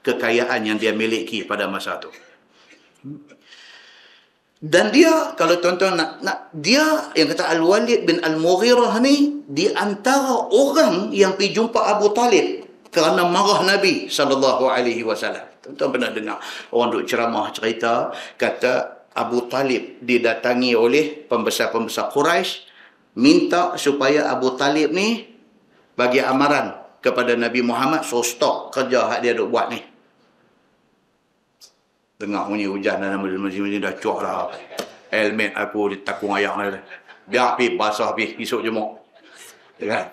kekayaan yang dia miliki pada masa tu. Dan dia, kalau tuan-tuan nak dia yang kata Al-Walid bin Al-Mughirah ni di antara orang yang pergi jumpa Abu Talib kerana marah Nabi SAW. Tuan-tuan pernah dengar orang duk ceramah cerita, kata Abu Talib didatangi oleh pembesar-pembesar Quraisy minta supaya Abu Talib ni bagi amaran kepada Nabi Muhammad, so stop kerja hak dia duk buat ni. Dengar bunyi hujan dalam masjid dah cuak dah. Helmet aku ditakung ayak dah. Biar pergi basah pergi esok jemuk. Kan?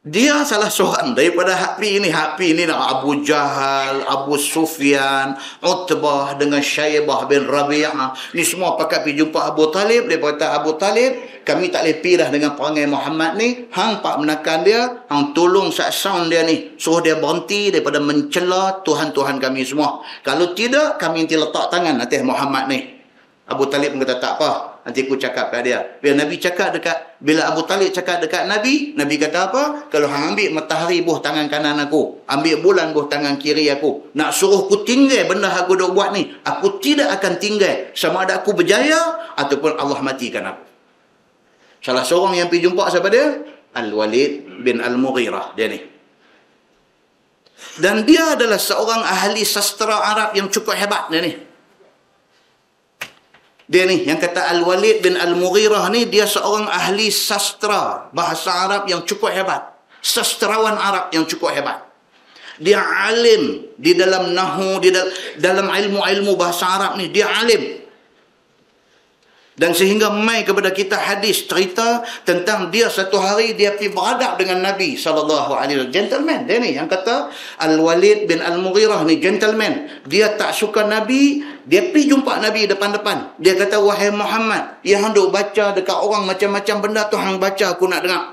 Dia salah seorang daripada Hapi ni nak Abu Jahal, Abu Sufyan, Utbah dengan Syaibah bin Rabi'ah. Ni semua pakat pergi jumpa Abu Talib. Dia kata, Abu Talib, kami tak boleh pergi dah dengan perangai Muhammad ni. Hang pak menekan dia, hang tolong sak sound dia ni. Suruh dia berhenti daripada mencela Tuhan-Tuhan kami semua. Kalau tidak, kami nanti letak tangan atas Muhammad ni. Abu Talib pun kata, tak apa. Nanti aku cakap kat dia. Bila Abu Talib cakap dekat Nabi, Nabi kata apa? Kalau hang ambil matahari buah tangan kanan aku, ambil bulan buah tangan kiri aku, nak suruh aku tinggal benda aku duk buat ni, aku tidak akan tinggal. Sama ada aku berjaya ataupun Allah matikan aku. Salah seorang yang pergi jumpa siapa dia? Al-Walid bin Al-Mughirah. Dia ni. Dan dia adalah seorang ahli sastra Arab yang cukup hebat dia ni. Dia ni, yang kata Al-Walid bin Al-Mughirah ni, dia seorang ahli sastra bahasa Arab yang cukup hebat. Sastrawan Arab yang cukup hebat. Dia alim di dalam nahu, di dalam ilmu-ilmu bahasa Arab ni. Dia alim. Dan sehingga mai kepada kita hadis cerita tentang dia satu hari dia pergi beradab dengan Nabi SAW. Gentleman. Dia ni yang kata Al-Walid bin Al-Mughirah ni gentleman. Dia tak suka Nabi. Dia pergi jumpa Nabi depan-depan. Dia kata, wahai Muhammad, yang hendak baca dekat orang macam-macam benda tu hang baca aku nak dengar.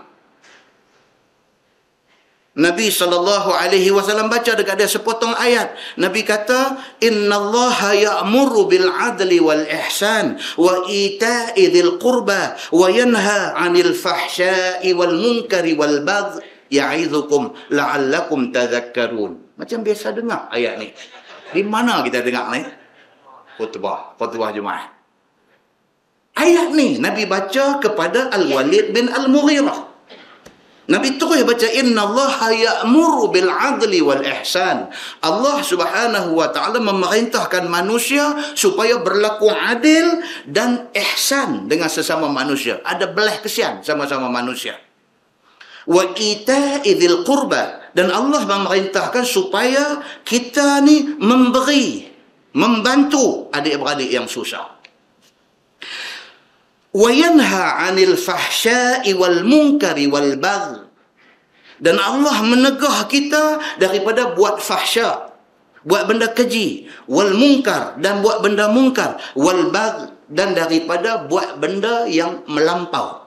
Nabi SAW baca dekat dia sepotong ayat. Nabi kata, innallaha ya'muru bil adli wal ihsan wa ita'i dzil qurba wa yanha 'anil fahsya'i wal munkari wal baghi ya'idzukum la'allakum tadhakkarun. Macam biasa dengar ayat ni. Di mana kita dengar ni? Khutbah Jumaat. Ayat ni Nabi baca kepada Al-Walid bin Al-Mughirah. Nabi terus baca, innallaha ya'muru bil adli wal ihsan. Allah Subhanahu wa taala memerintahkan manusia supaya berlaku adil dan ihsan dengan sesama manusia. Ada belas kesian sama-sama manusia. Wa ita'i dzil qurba, dan Allah memerintahkan supaya kita ni memberi, membantu adik-beradik yang susah. Wa yanha 'anil fahsya'i wal munkari wal baghi, dan Allah menegah kita daripada buat fahsya, buat benda keji, wal munkar, dan buat benda munkar, wal baghi, dan daripada buat benda yang melampau,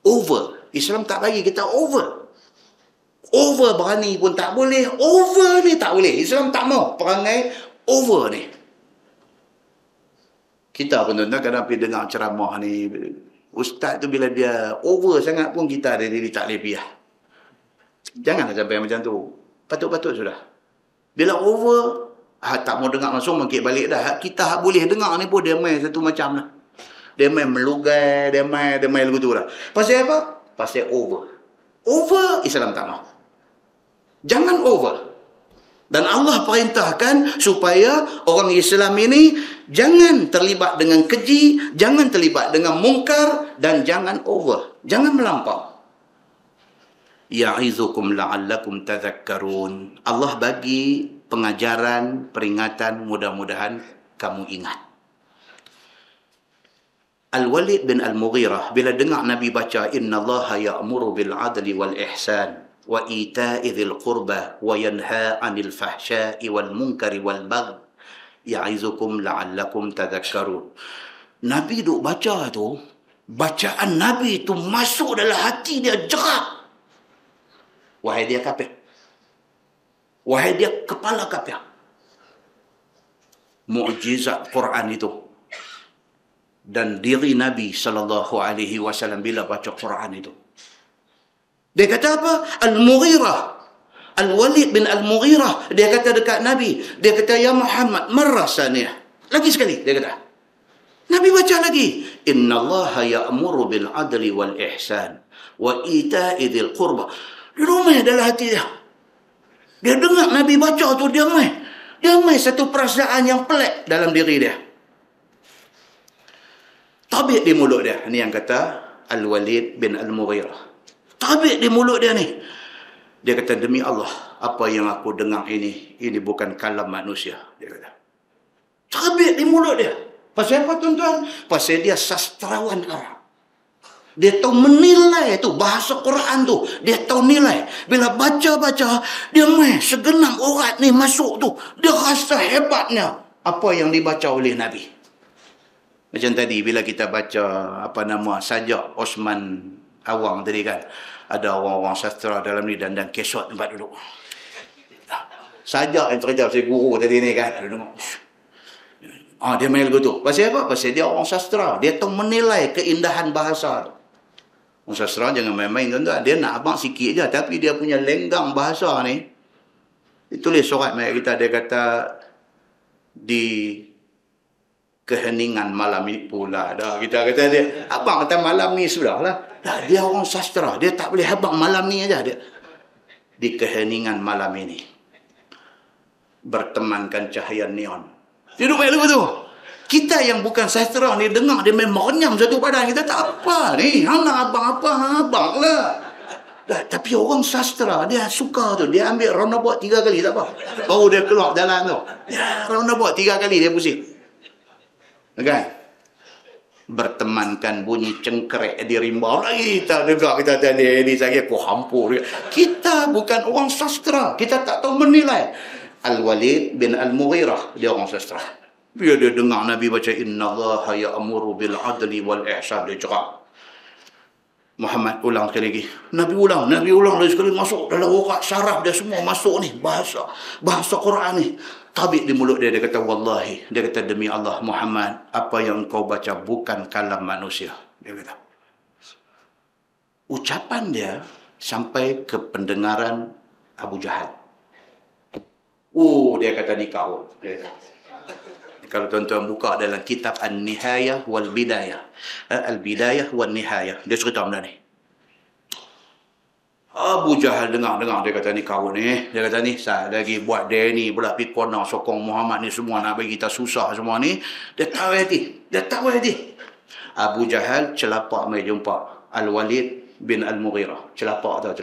over. Islam tak bagi kita over. Over berani pun tak boleh, over ni tak boleh. Islam tak mau perangai over ni. Kita pun tuan-tuan kadang pergi dengar ceramah ni, ustaz tu bila dia over sangat pun kita ada diri tak boleh biar. Janganlah sampai macam tu. Patut-patut sudah. Bila over, tak mau dengar langsung mangkit balik dah. Kita boleh dengar ni pun dia main satu macam lah. Dia main melugai, dia main lagu tu lah. Pasal apa? Pasal over. Over, Islam tak mahu. Jangan over. Dan Allah perintahkan supaya orang Islam ini jangan terlibat dengan keji, jangan terlibat dengan mungkar, dan jangan over. Jangan melampau. Ya'izukum la'allakum tadhakkarun. Allah bagi pengajaran, peringatan, mudah-mudahan kamu ingat. Al-Walid bin Al-Mughirah bila dengar Nabi baca innallaha ya'muru bil adli wal ihsan wa ita'i dzil qurba wa yanha 'anil fahsya'i wal munkari wal baghi ya'izukum la'allakum tadhakkarun. Nabi duk baca tu, bacaan Nabi tu masuk dalam hati dia, jerak. Wahai dia kafir. Wahai dia kepala kafir. Mukjizat Quran itu. Dan diri Nabi SAW bila baca Quran itu. Dia kata apa? Al-Mughirah. Al-Walid bin Al-Mughirah. Dia kata dekat Nabi. Dia kata, ya Muhammad, marrasaniyah. Lagi sekali, dia kata. Nabi baca lagi. Inna Allah ya'muru bil adli wal ihsan. Wa ita'i dzil qurba. Dia rumah dalam hati dia. Dia dengar Nabi baca tu, dia main. Dia main satu perasaan yang pelik dalam diri dia. Tabik di mulut dia. Ini yang kata Al-Walid bin Al-Mughirah. Tabik di mulut dia ni. Dia kata, demi Allah, apa yang aku dengar ini bukan kalam manusia. Dia kata. Tabik di mulut dia. Pasal apa tuan-tuan? Pasal dia sastrawan Arab. Dia tahu menilai tu, bahasa Quran tu. Dia tahu nilai. Bila baca-baca, dia main segenap urat ni masuk tu. Dia rasa hebatnya apa yang dibaca oleh Nabi. Macam tadi bila kita baca sajak Osman Awang tadi kan. Ada orang-orang sastra dalam ni dan kesot tempat duduk. Sajak yang cerita saya guru tadi ni kan. Dia main lagu tu. Pasal apa? Pasal dia orang sastra. Dia tahu menilai keindahan bahasa tu. Orang sastra jangan main-main tuan-tuan. Dia nak abang sikit je. Tapi dia punya lenggang bahasa ni. Ditulis surat mayat kita. Dia kata di keheningan malam ini pula dah. Kita kata dia, abang kata malam ni sudah lah. Dia orang sastra. Dia tak boleh abang malam ni aja dia. Di keheningan malam ini. Bertemankan cahaya neon. Dia duduk main lagu tu. Kita yang bukan sastra ni dengar dia main merenyam satu badan. Kita tak apa ni. Hang nak abang apa? Abang lah. Tapi orang sastra dia suka tu. Dia ambil roundabout 3 kali tak apa. Baru dia keluar jalan tu. Roundabout 3 kali dia pusing. Kan? Bertemankan bunyi cengkerek di rimba. Kita dengar kita tadi ini saya aku hampur. Kita bukan orang sastra. Kita tak tahu menilai. Al-Walid bin Al-Mughirah dia orang sastra. Bila dia dengar Nabi baca innallaha ya'muru bil adli wal ihsan, dia cakap. Muhammad ulang sekali lagi. Nabi ulang lagi sekali, masuk dalam urat syaraf dia semua masuk ni bahasa Quran ni. Tabik di mulut dia kata wallahi, dia kata demi Allah Muhammad, apa yang kau baca bukan kalam manusia. Dia kata. Ucapan dia sampai ke pendengaran Abu Jahal. Dia kata ni kau. Dia kata. Kalau tuan-tuan buka dalam kitab An-Nihayah wal Bidayah. Al-Bidayah wal Nihayah. Dia cerita benda ni. Abu Jahal dengar. Dia kata ni kau ni. Dia kata ni, saya lagi buat dia ni pula pergi kona sokong Muhammad ni semua nak bagi kita susah semua ni. Dia tahu hati. Abu Jahal celapak mai jumpa Al-Walid bin Al-Mughirah. Celapak.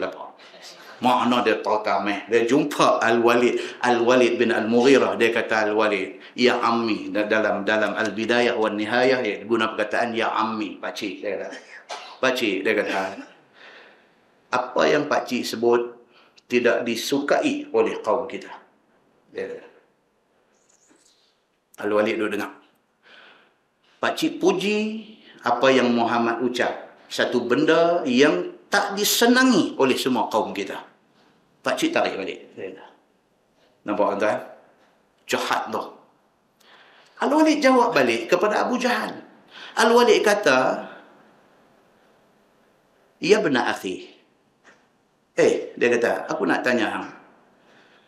Makna dia tahu tameh. Dia jumpa Al-Walid bin Al-Mughirah. Dia kata Al-Walid, ya ammi. Dalam Al-Bidayah wa Nihayah dia guna perkataan ya ammi, pakcik. Dia kata apa yang pakcik sebut tidak disukai oleh kaum kita. Dia kata. Al-Walid duduk dengar. Pakcik puji apa yang Muhammad ucap. Satu benda yang tak disenangi oleh semua kaum kita. Pakcik tarik balik. Nampak tuan? Jahat tu. Al-Walid jawab balik kepada Abu Jahal. Al-Walid kata, ya benar akhi, Dia kata, aku nak tanya hang.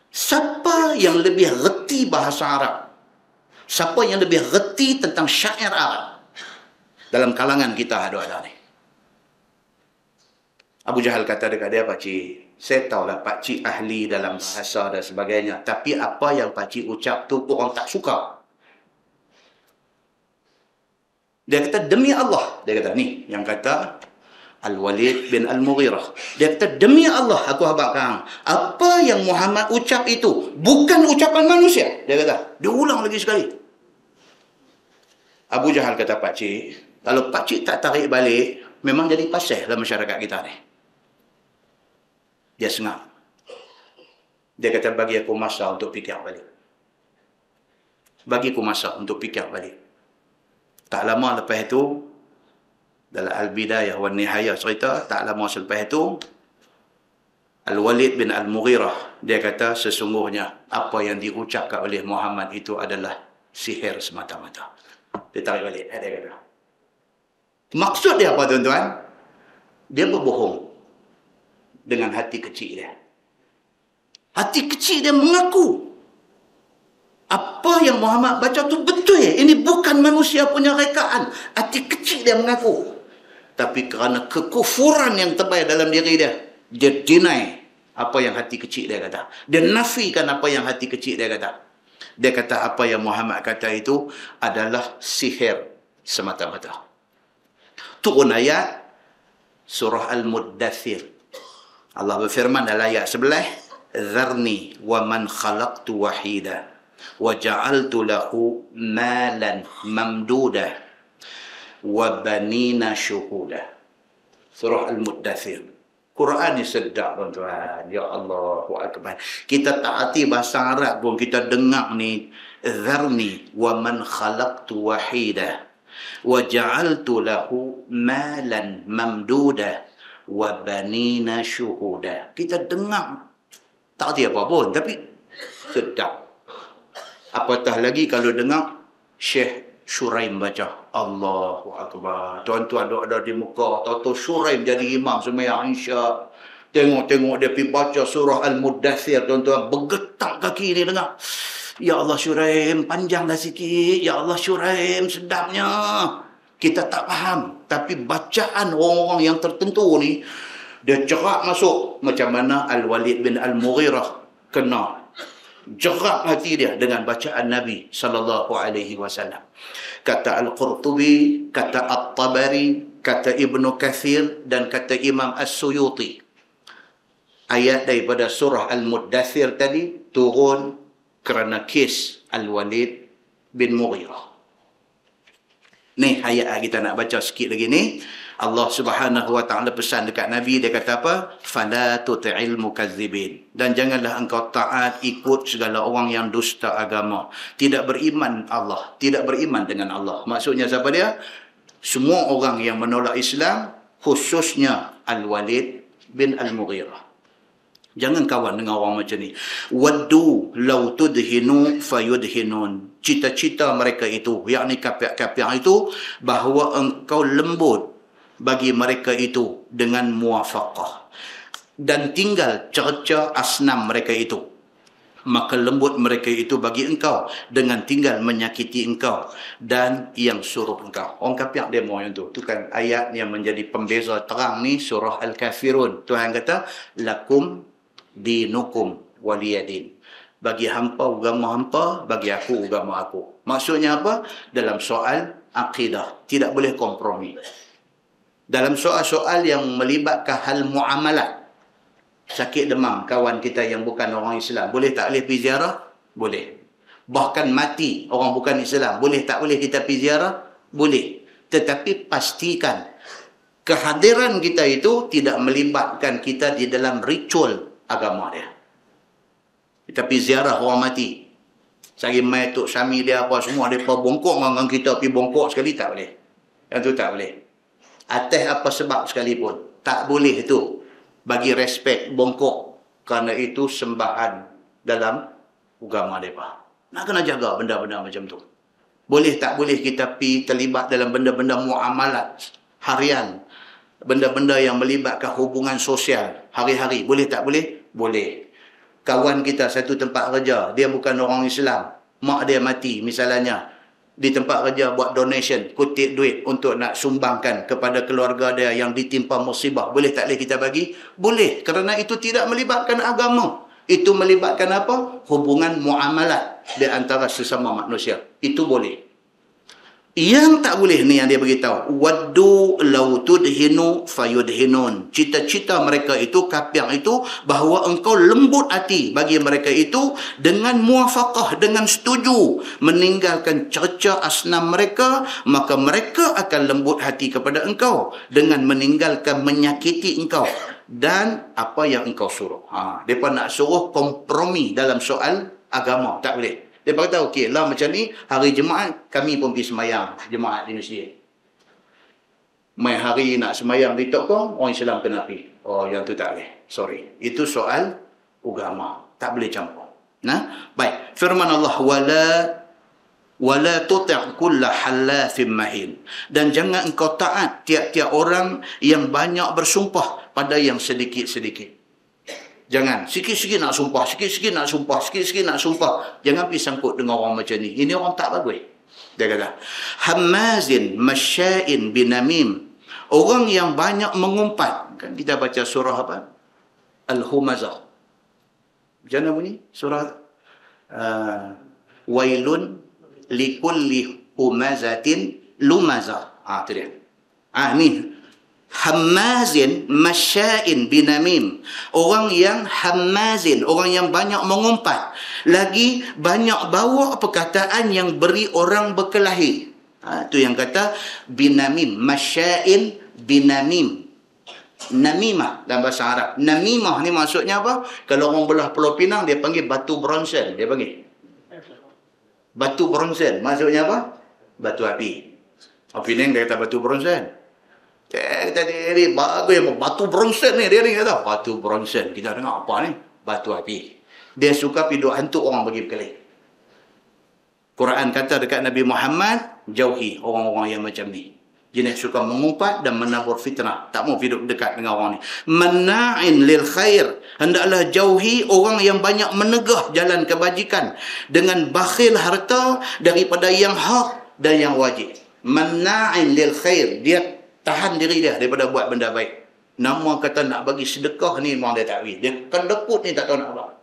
Siapa yang lebih reti bahasa Arab? Siapa yang lebih reti tentang syair Arab? Dalam kalangan kita ada ni. Abu Jahal kata dekat dia, pakcik, saya tahulah pakcik ahli dalam bahasa dan sebagainya. Tapi apa yang pakcik ucap tu orang tak suka. Dia kata, demi Allah. Dia kata, ni yang kata Al-Walid bin Al-Mughirah. Dia kata, demi Allah aku habakkan. Apa yang Muhammad ucap itu bukan ucapan manusia. Dia kata, dia ulang lagi sekali. Abu Jahal kata, pakcik, kalau pakcik tak tarik balik, memang jadi pasal dalam masyarakat kita ni. Dia sengak. Dia kata, bagi aku masa untuk fikir balik. Bagi aku masa untuk fikir balik. Tak lama lepas itu, dalam Al-Bidayah wa Nihayah cerita, tak lama selepas itu, Al-Walid bin Al-Mughirah, dia kata, sesungguhnya apa yang diucapkan oleh Muhammad itu adalah sihir semata-mata. Dia tarik balik. Dia kata. Maksud dia apa, tuan-tuan? Dia berbohong dengan hati kecil dia. Hati kecil dia mengaku apa yang Muhammad baca tu betul. Ini bukan manusia punya rekaan. Hati kecil dia mengaku. Tapi kerana kekufuran yang tebal dalam diri dia, dia deny apa yang hati kecil dia kata. Dia nafikan apa yang hati kecil dia kata. Dia kata apa yang Muhammad kata itu adalah sihir semata-mata. Turun ayat surah Al-Muddathir. Allah berfirman dalam ayat 11, "Dzarni wa man khalaqtu wahida wa ja'altu lahu malan mamduda wa banina syuhuda." Surah Al-Muddathir. Quran ni sedap, tuan-tuan. Ya Allahu Akbar. Kita taati bahasa Arab pun kita dengar ni, "Dzarni wa man khalaqtu wahida wa ja'altu lahu malan mamduda wa banina syuhuda." Kita dengar tak arti apa pun, tapi sedap. Apatah lagi kalau dengar Syekh Shuraim baca. Allahu Akbar. Tuan-tuan ada di muka, tahu Shuraim jadi imam sembahyang Isya. Tengok-tengok dia pergi baca surah Al-Muddathir, tuan-tuan, bergetak kaki ni dengar. Ya Allah Shuraim, panjanglah sikit. Ya Allah Shuraim, sedapnya. Kita tak faham, tapi bacaan orang-orang yang tertentu ni, dia cerak masuk. Macam mana Al-Walid bin Al-Mughirah kena jerak hati dia dengan bacaan Nabi SAW. Kata Al-Qurtubi, kata At-Tabari, kata Ibnu Kathir dan kata Imam As-Suyuti, ayat daripada surah Al-Muddathir tadi turun kerana kes Al-Walid bin Mughirah. Ni ayat kita nak baca sikit lagi ni. Allah Subhanahu wa taala pesan dekat Nabi, dia kata apa? Fala tuti'il mukazzibin. Dan janganlah engkau taat ikut segala orang yang dusta agama, tidak beriman Allah, tidak beriman dengan Allah. Maksudnya siapa dia? Semua orang yang menolak Islam, khususnya Al-Walid bin Al-Mughirah. Jangan kawan dengan orang macam ni. Waddu law tudhinu fayudhinun. Cita-cita mereka itu, yakni kafir-kafir itu, bahawa engkau lembut bagi mereka itu dengan muwafaqah, dan tinggal cerca asnam mereka itu, maka lembut mereka itu bagi engkau dengan tinggal menyakiti engkau dan yang suruh engkau. Orang kafir dia mau yang tu. Itu kan ayat yang menjadi pembeza terang ni, surah Al-Kafirun. Tuhan kata, lakum dinukum waliyadin. Bagi hampa agama hampa, bagi aku agama aku. Maksudnya apa? Dalam soal akidah tidak boleh kompromi. Dalam soal-soal yang melibatkan hal muamalat, sakit demam kawan kita yang bukan orang Islam, boleh tak boleh pergi ziarah? Boleh. Bahkan mati orang bukan Islam, boleh tak boleh kita pergi ziarah? Boleh. Tetapi pastikan kehadiran kita itu tidak melibatkan kita di dalam ritual agama dia. Kita pergi ziarah orang mati, sari mai tok Syami dia apa semua, mereka bongkok dengan kita pergi bongkok sekali, tak boleh. Yang tu tak boleh. Atas apa sebab sekalipun, tak boleh itu bagi respect bongkok, kerana itu sembahan dalam agama mereka. Nak kena jaga benda-benda macam tu. Boleh tak boleh kita pergi terlibat dalam benda-benda muamalat harian Benda-benda yang melibatkan hubungan sosial hari-hari. Boleh tak boleh? Boleh. Kawan kita satu tempat kerja, dia bukan orang Islam. Mak dia mati misalnya. Di tempat kerja buat donation, kutip duit untuk nak sumbangkan kepada keluarga dia yang ditimpa musibah. Boleh tak boleh kita bagi? Boleh. Kerana itu tidak melibatkan agama. Itu melibatkan apa? Hubungan muamalat di antara sesama manusia. Itu boleh. Yang tak boleh ni yang dia beritahu. Waddu law tudhinu fayudhinun. Cita-cita mereka itu, kafir itu, bahawa engkau lembut hati bagi mereka itu dengan muafaqah, dengan setuju meninggalkan cerca asnam mereka, maka mereka akan lembut hati kepada engkau dengan meninggalkan menyakiti engkau dan apa yang engkau suruh. Mereka nak suruh kompromi dalam soal agama. Tak boleh. Dia berkata, okey lah macam ni, hari Jumaat kami pun pergi semayang Jumaat di masjid. Mai hari nak semayang di Tokong, orang Islam kena pergi. Oh, yang tu tak boleh. Sorry. Itu soal agama. Tak boleh campur. Nah, baik. Firman Allah, wala tuti' kulla halafin mahin. Dan jangan engkau taat tiap-tiap orang yang banyak bersumpah pada yang sedikit-sedikit. Jangan. Sikit-sikit nak sumpah. Sikit-sikit nak sumpah. Sikit-sikit nak sumpah. Jangan pergi sangkut dengan orang macam ni. Ini orang tak bagus. Dia kata, Hammazin masya'in binamim. Orang yang banyak mengumpat. Kan kita baca surah apa? Al-Humazah. Macam mana bunyi? Surah Wailun likulli humazatin lumazah. Itu dia. Ni. Hammazin masya'in binamim. Orang yang hammazin, orang yang banyak mengumpat, lagi banyak bawa perkataan yang beri orang berkelahi. Itu yang kata binamim, masya'in binamim. Namimah dalam bahasa Arab. Namimah ni maksudnya apa? Kalau orang belah Pulau Pinang, dia panggil batu bronzen. Dia panggil batu bronzen. Maksudnya apa? Batu api. Orang Pinang dia kata batu bronzen. Tadi bagus yang batu bronzen ni. Dia ni kata batu bronzen. Kita dengar apa ni? Batu api. Dia suka piduk hantu orang bagi berkelahi. Quran kata dekat Nabi Muhammad, jauhi orang-orang yang macam ni. Jenis suka mengumpat dan menabur fitnah. Tak mau hidup dekat dengan orang ni. Manna'in lil khair. Hendaklah jauhi orang yang banyak menegah jalan kebajikan. Dengan bakhil harta daripada yang hak dan yang wajib. Manna'in lil khair. Dia tahan diri dia daripada buat benda baik. Nama kata nak bagi sedekah ni memang dia tak bagi. Dia kendekut ni tak tahu nak apa.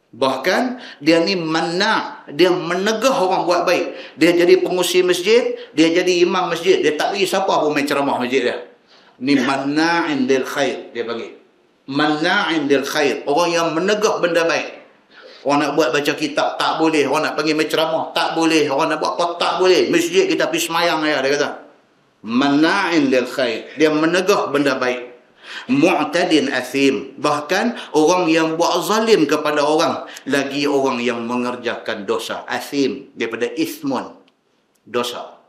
Bahkan dia ni manna', dia menegah orang buat baik. Dia jadi pengusi masjid, dia jadi imam masjid, dia tak bagi siapa pun main ceramah masjid dia. Ni manna'in lil khair dia bagi. Manna'in lil khair, orang yang menegah benda baik. Orang nak buat baca kitab tak boleh, orang nak panggil main ceramah tak boleh, orang nak buat apa tak boleh. Masjid kita pergi semayang dia kata. Manna'in lil khair, dia menegah benda baik. Mu'tadin athim, bahkan orang yang buat zalim kepada orang, lagi orang yang mengerjakan dosa. Athim daripada ismun, dosa.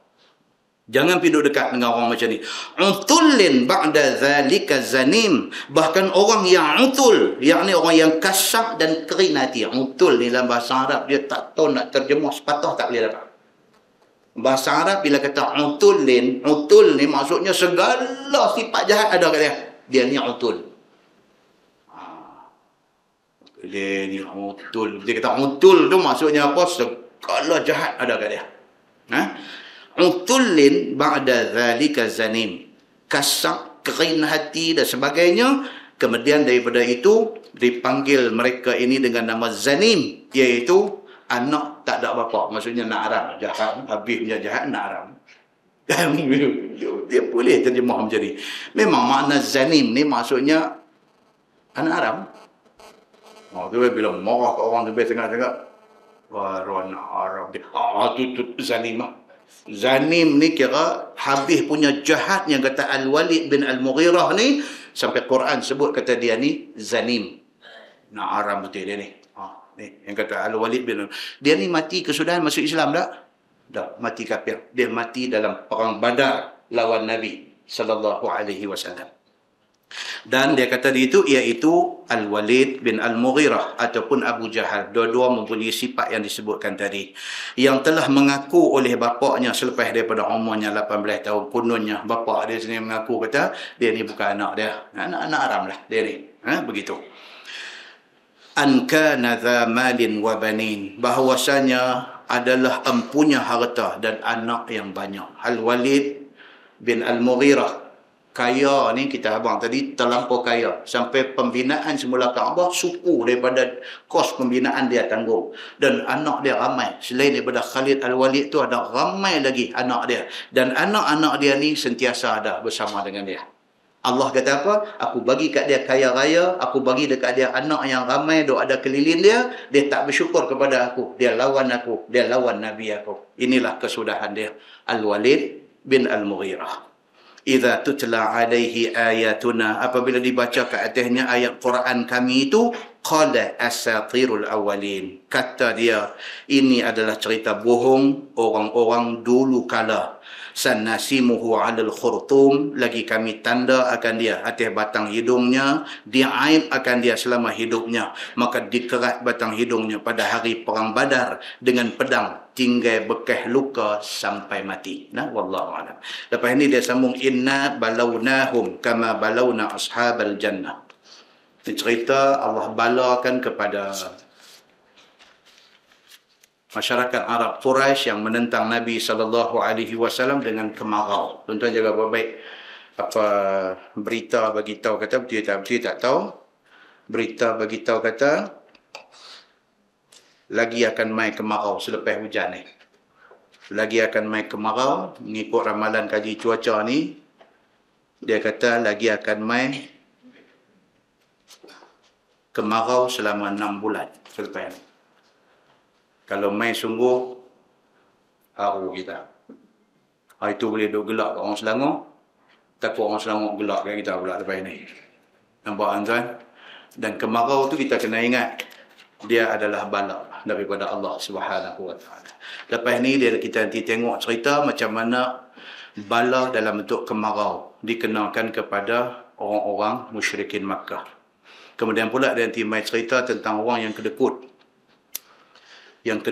Jangan pergi dekat dengan orang macam ni. Utullin ba'da zalika zanim, bahkan orang yang utul, yakni orang yang kasar dan kering hati. Utul ni dalam bahasa Arab dia tak tahu nak terjemah sepatah tak boleh dapat. Bahasa Arab bila kata utullin, utul ni maksudnya segala sifat jahat ada kat dia. Dia ni utul. Dia ni utul. Dia kata utul tu maksudnya apa? Segala jahat ada kat dia. Utullin ba'da zalika zanim. Kasak, kering hati dan sebagainya. Kemudian daripada itu dipanggil mereka ini dengan nama zanim, iaitu anak tak ada bapa. Maksudnya nak haram. Jahat. Habis punya jahat nak haram. Dia boleh terjemah macam ni. Memang makna zanim ni maksudnya anak haram. Tu bila marah kat orang tu tengah-tengah, baru anak haram. Tu zanim. Zanim ni kira habis punya jahat yang kata Al-Walid bin Al-Mughirah ni, sampai Quran sebut kata dia ni zanim. Nak haram betul dia ni. Ni yang kata Al-Walid bin, dia ni mati kesudahan masuk Islam tak? Tak, mati kafir. Dia mati dalam perang Badar lawan Nabi sallallahu alaihi wasallam. Dan dia kata dia itu iaitu Al-Walid bin Al-Mughirah ataupun Abu Jahal. Dua-dua mempunyai sifat yang disebutkan tadi. Yang telah mengaku oleh bapaknya selepas daripada umurnya 18 tahun. Kononnya bapak dia sendiri mengaku kata dia ni bukan anak dia. Anak haram lah dia ni. Begitu. An kana dha malin wa banin. Bahawasanya adalah empunya harta dan anak yang banyak. Al-Walid bin Al-Mughirah kaya ni, kita abang tadi terlampau kaya sampai pembinaan semula Kaabah suku daripada kos pembinaan dia tanggung, dan anak dia ramai. Selain daripada Khalid Al-Walid tu ada ramai lagi anak dia, dan anak-anak dia ni sentiasa ada bersama dengan dia. Allah kata apa? Aku bagi kat dia kaya raya, aku bagi dekat dia anak yang ramai, duk ada keliling dia, dia tak bersyukur kepada aku, dia lawan aku, dia lawan Nabi aku. Inilah kesudahan dia, Al-Walid bin Al-Mughirah. Idza tutla alaihi ayatuna, apabila dibaca ke atasnya ayat Quran kami itu, qala asatirul awwalin, kata dia ini adalah cerita bohong orang-orang dulu kala. Sanasimuhu alal khurtum, lagi kami tanda akan dia atas batang hidungnya, dia aib akan dia selama hidupnya, maka dikerat batang hidungnya pada hari perang Badar dengan pedang, tinggal bekas luka sampai mati. Nah, wallahu a'lam. Lepas ini dia sambung, inna balawnahum kama balawna ashabal jannah. Ini cerita Allah balakan kepada masyarakat Arab Quraisy yang menentang Nabi SAW dengan kemarau. Tuan-tuan jaga baik-baik apa berita bagi tahu kata betul tak tahu. Berita bagi tahu kata lagi akan mai kemarau selepas hujan ni. Lagi akan mai kemarau, mengikut ramalan kaji cuaca ni. Dia kata lagi akan mai kemarau selama 6 bulan selepas ni. Kalau main sungguh, haru kita. Hari itu boleh duk gelak kat orang Selangor. Takut orang Selangor gelak kat kita pula lepas ini. Nampak tuan? Dan kemarau tu kita kena ingat, dia adalah bala daripada Allah Subhanahu Wa Taala. Lepas ni kita nanti tengok cerita macam mana bala dalam bentuk kemarau dikenakan kepada orang-orang musyrikin Makkah. Kemudian pula dia nanti main cerita tentang orang yang kedekut. Yang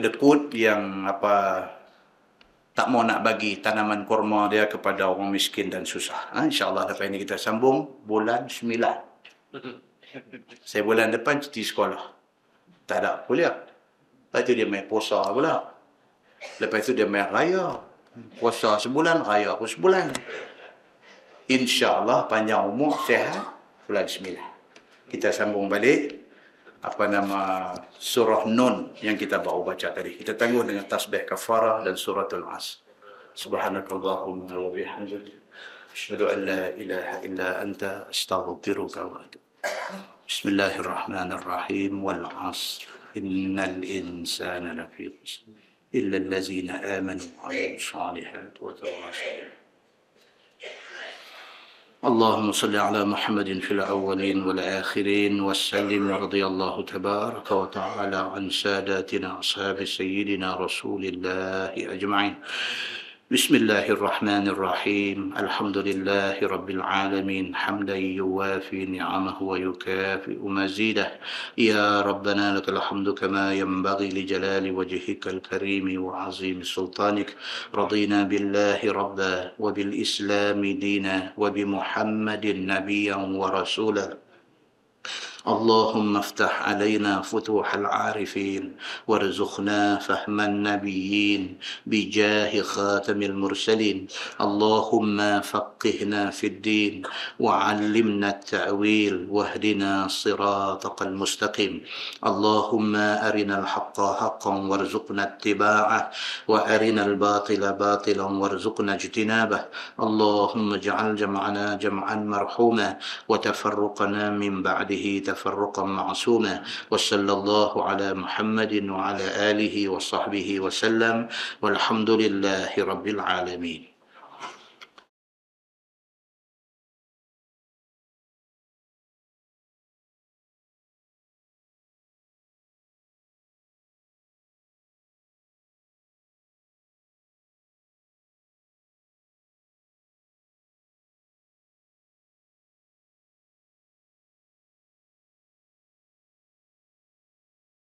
tak mau nak bagi tanaman kurma dia kepada orang miskin dan susah. InsyaAllah lepas ini kita sambung bulan 9. Saya bulan depan cuti sekolah. Tak ada kuliah. Lepas itu dia main puasa pula. Lepas itu dia main raya. Puasa sebulan, raya pun sebulan. InsyaAllah panjang umur, sehat, bulan 9. Kita sambung balik surah Nun yang kita baru baca tadi. Kita tangguh dengan tasbih kafarah dan suratul As. Subhanakallahumma wa bihamdika asyhadu an la ilaha illa anta astaghfiruka wa atubu. Bismillahirrahmanirrahim. Wal 'asr innal insana lafi khusr illa allazina amanu wa 'amilus salihati wa tawassaw. اللهم صل على محمد في الأولين والآخرين وسلم. رضي الله تبارك وتعالى عن ساداتنا أصحاب سيدنا رسول الله أجمعين. بسم الله الرحمن الرحيم. الحمد لله رب العالمين حمدا يوافي نعمه ويكافئ مزيده. يا ربنا لك الحمد كما ينبغي لجلال وجهك الكريم وعظيم سلطانك. رضينا بالله ربا وبالإسلام دينا وبمحمد نبيا ورسولا. اللهم افتح علينا فتوح العارفين وارزقنا فهم النبيين بجاه خاتم المرسلين. اللهم فقهنا في الدين وعلمنا التأويل واهدنا صراطك المستقيم. اللهم أرنا الحق حقا وارزقنا اتباعه وأرنا الباطل باطلا وارزقنا اجتنابه. اللهم اجعل جمعنا جمعا مرحوما وتفرقنا من بعده تفرقا معصوما. وصلى الله على محمد وعلى آله وصحبه وسلم والحمد لله رب العالمين.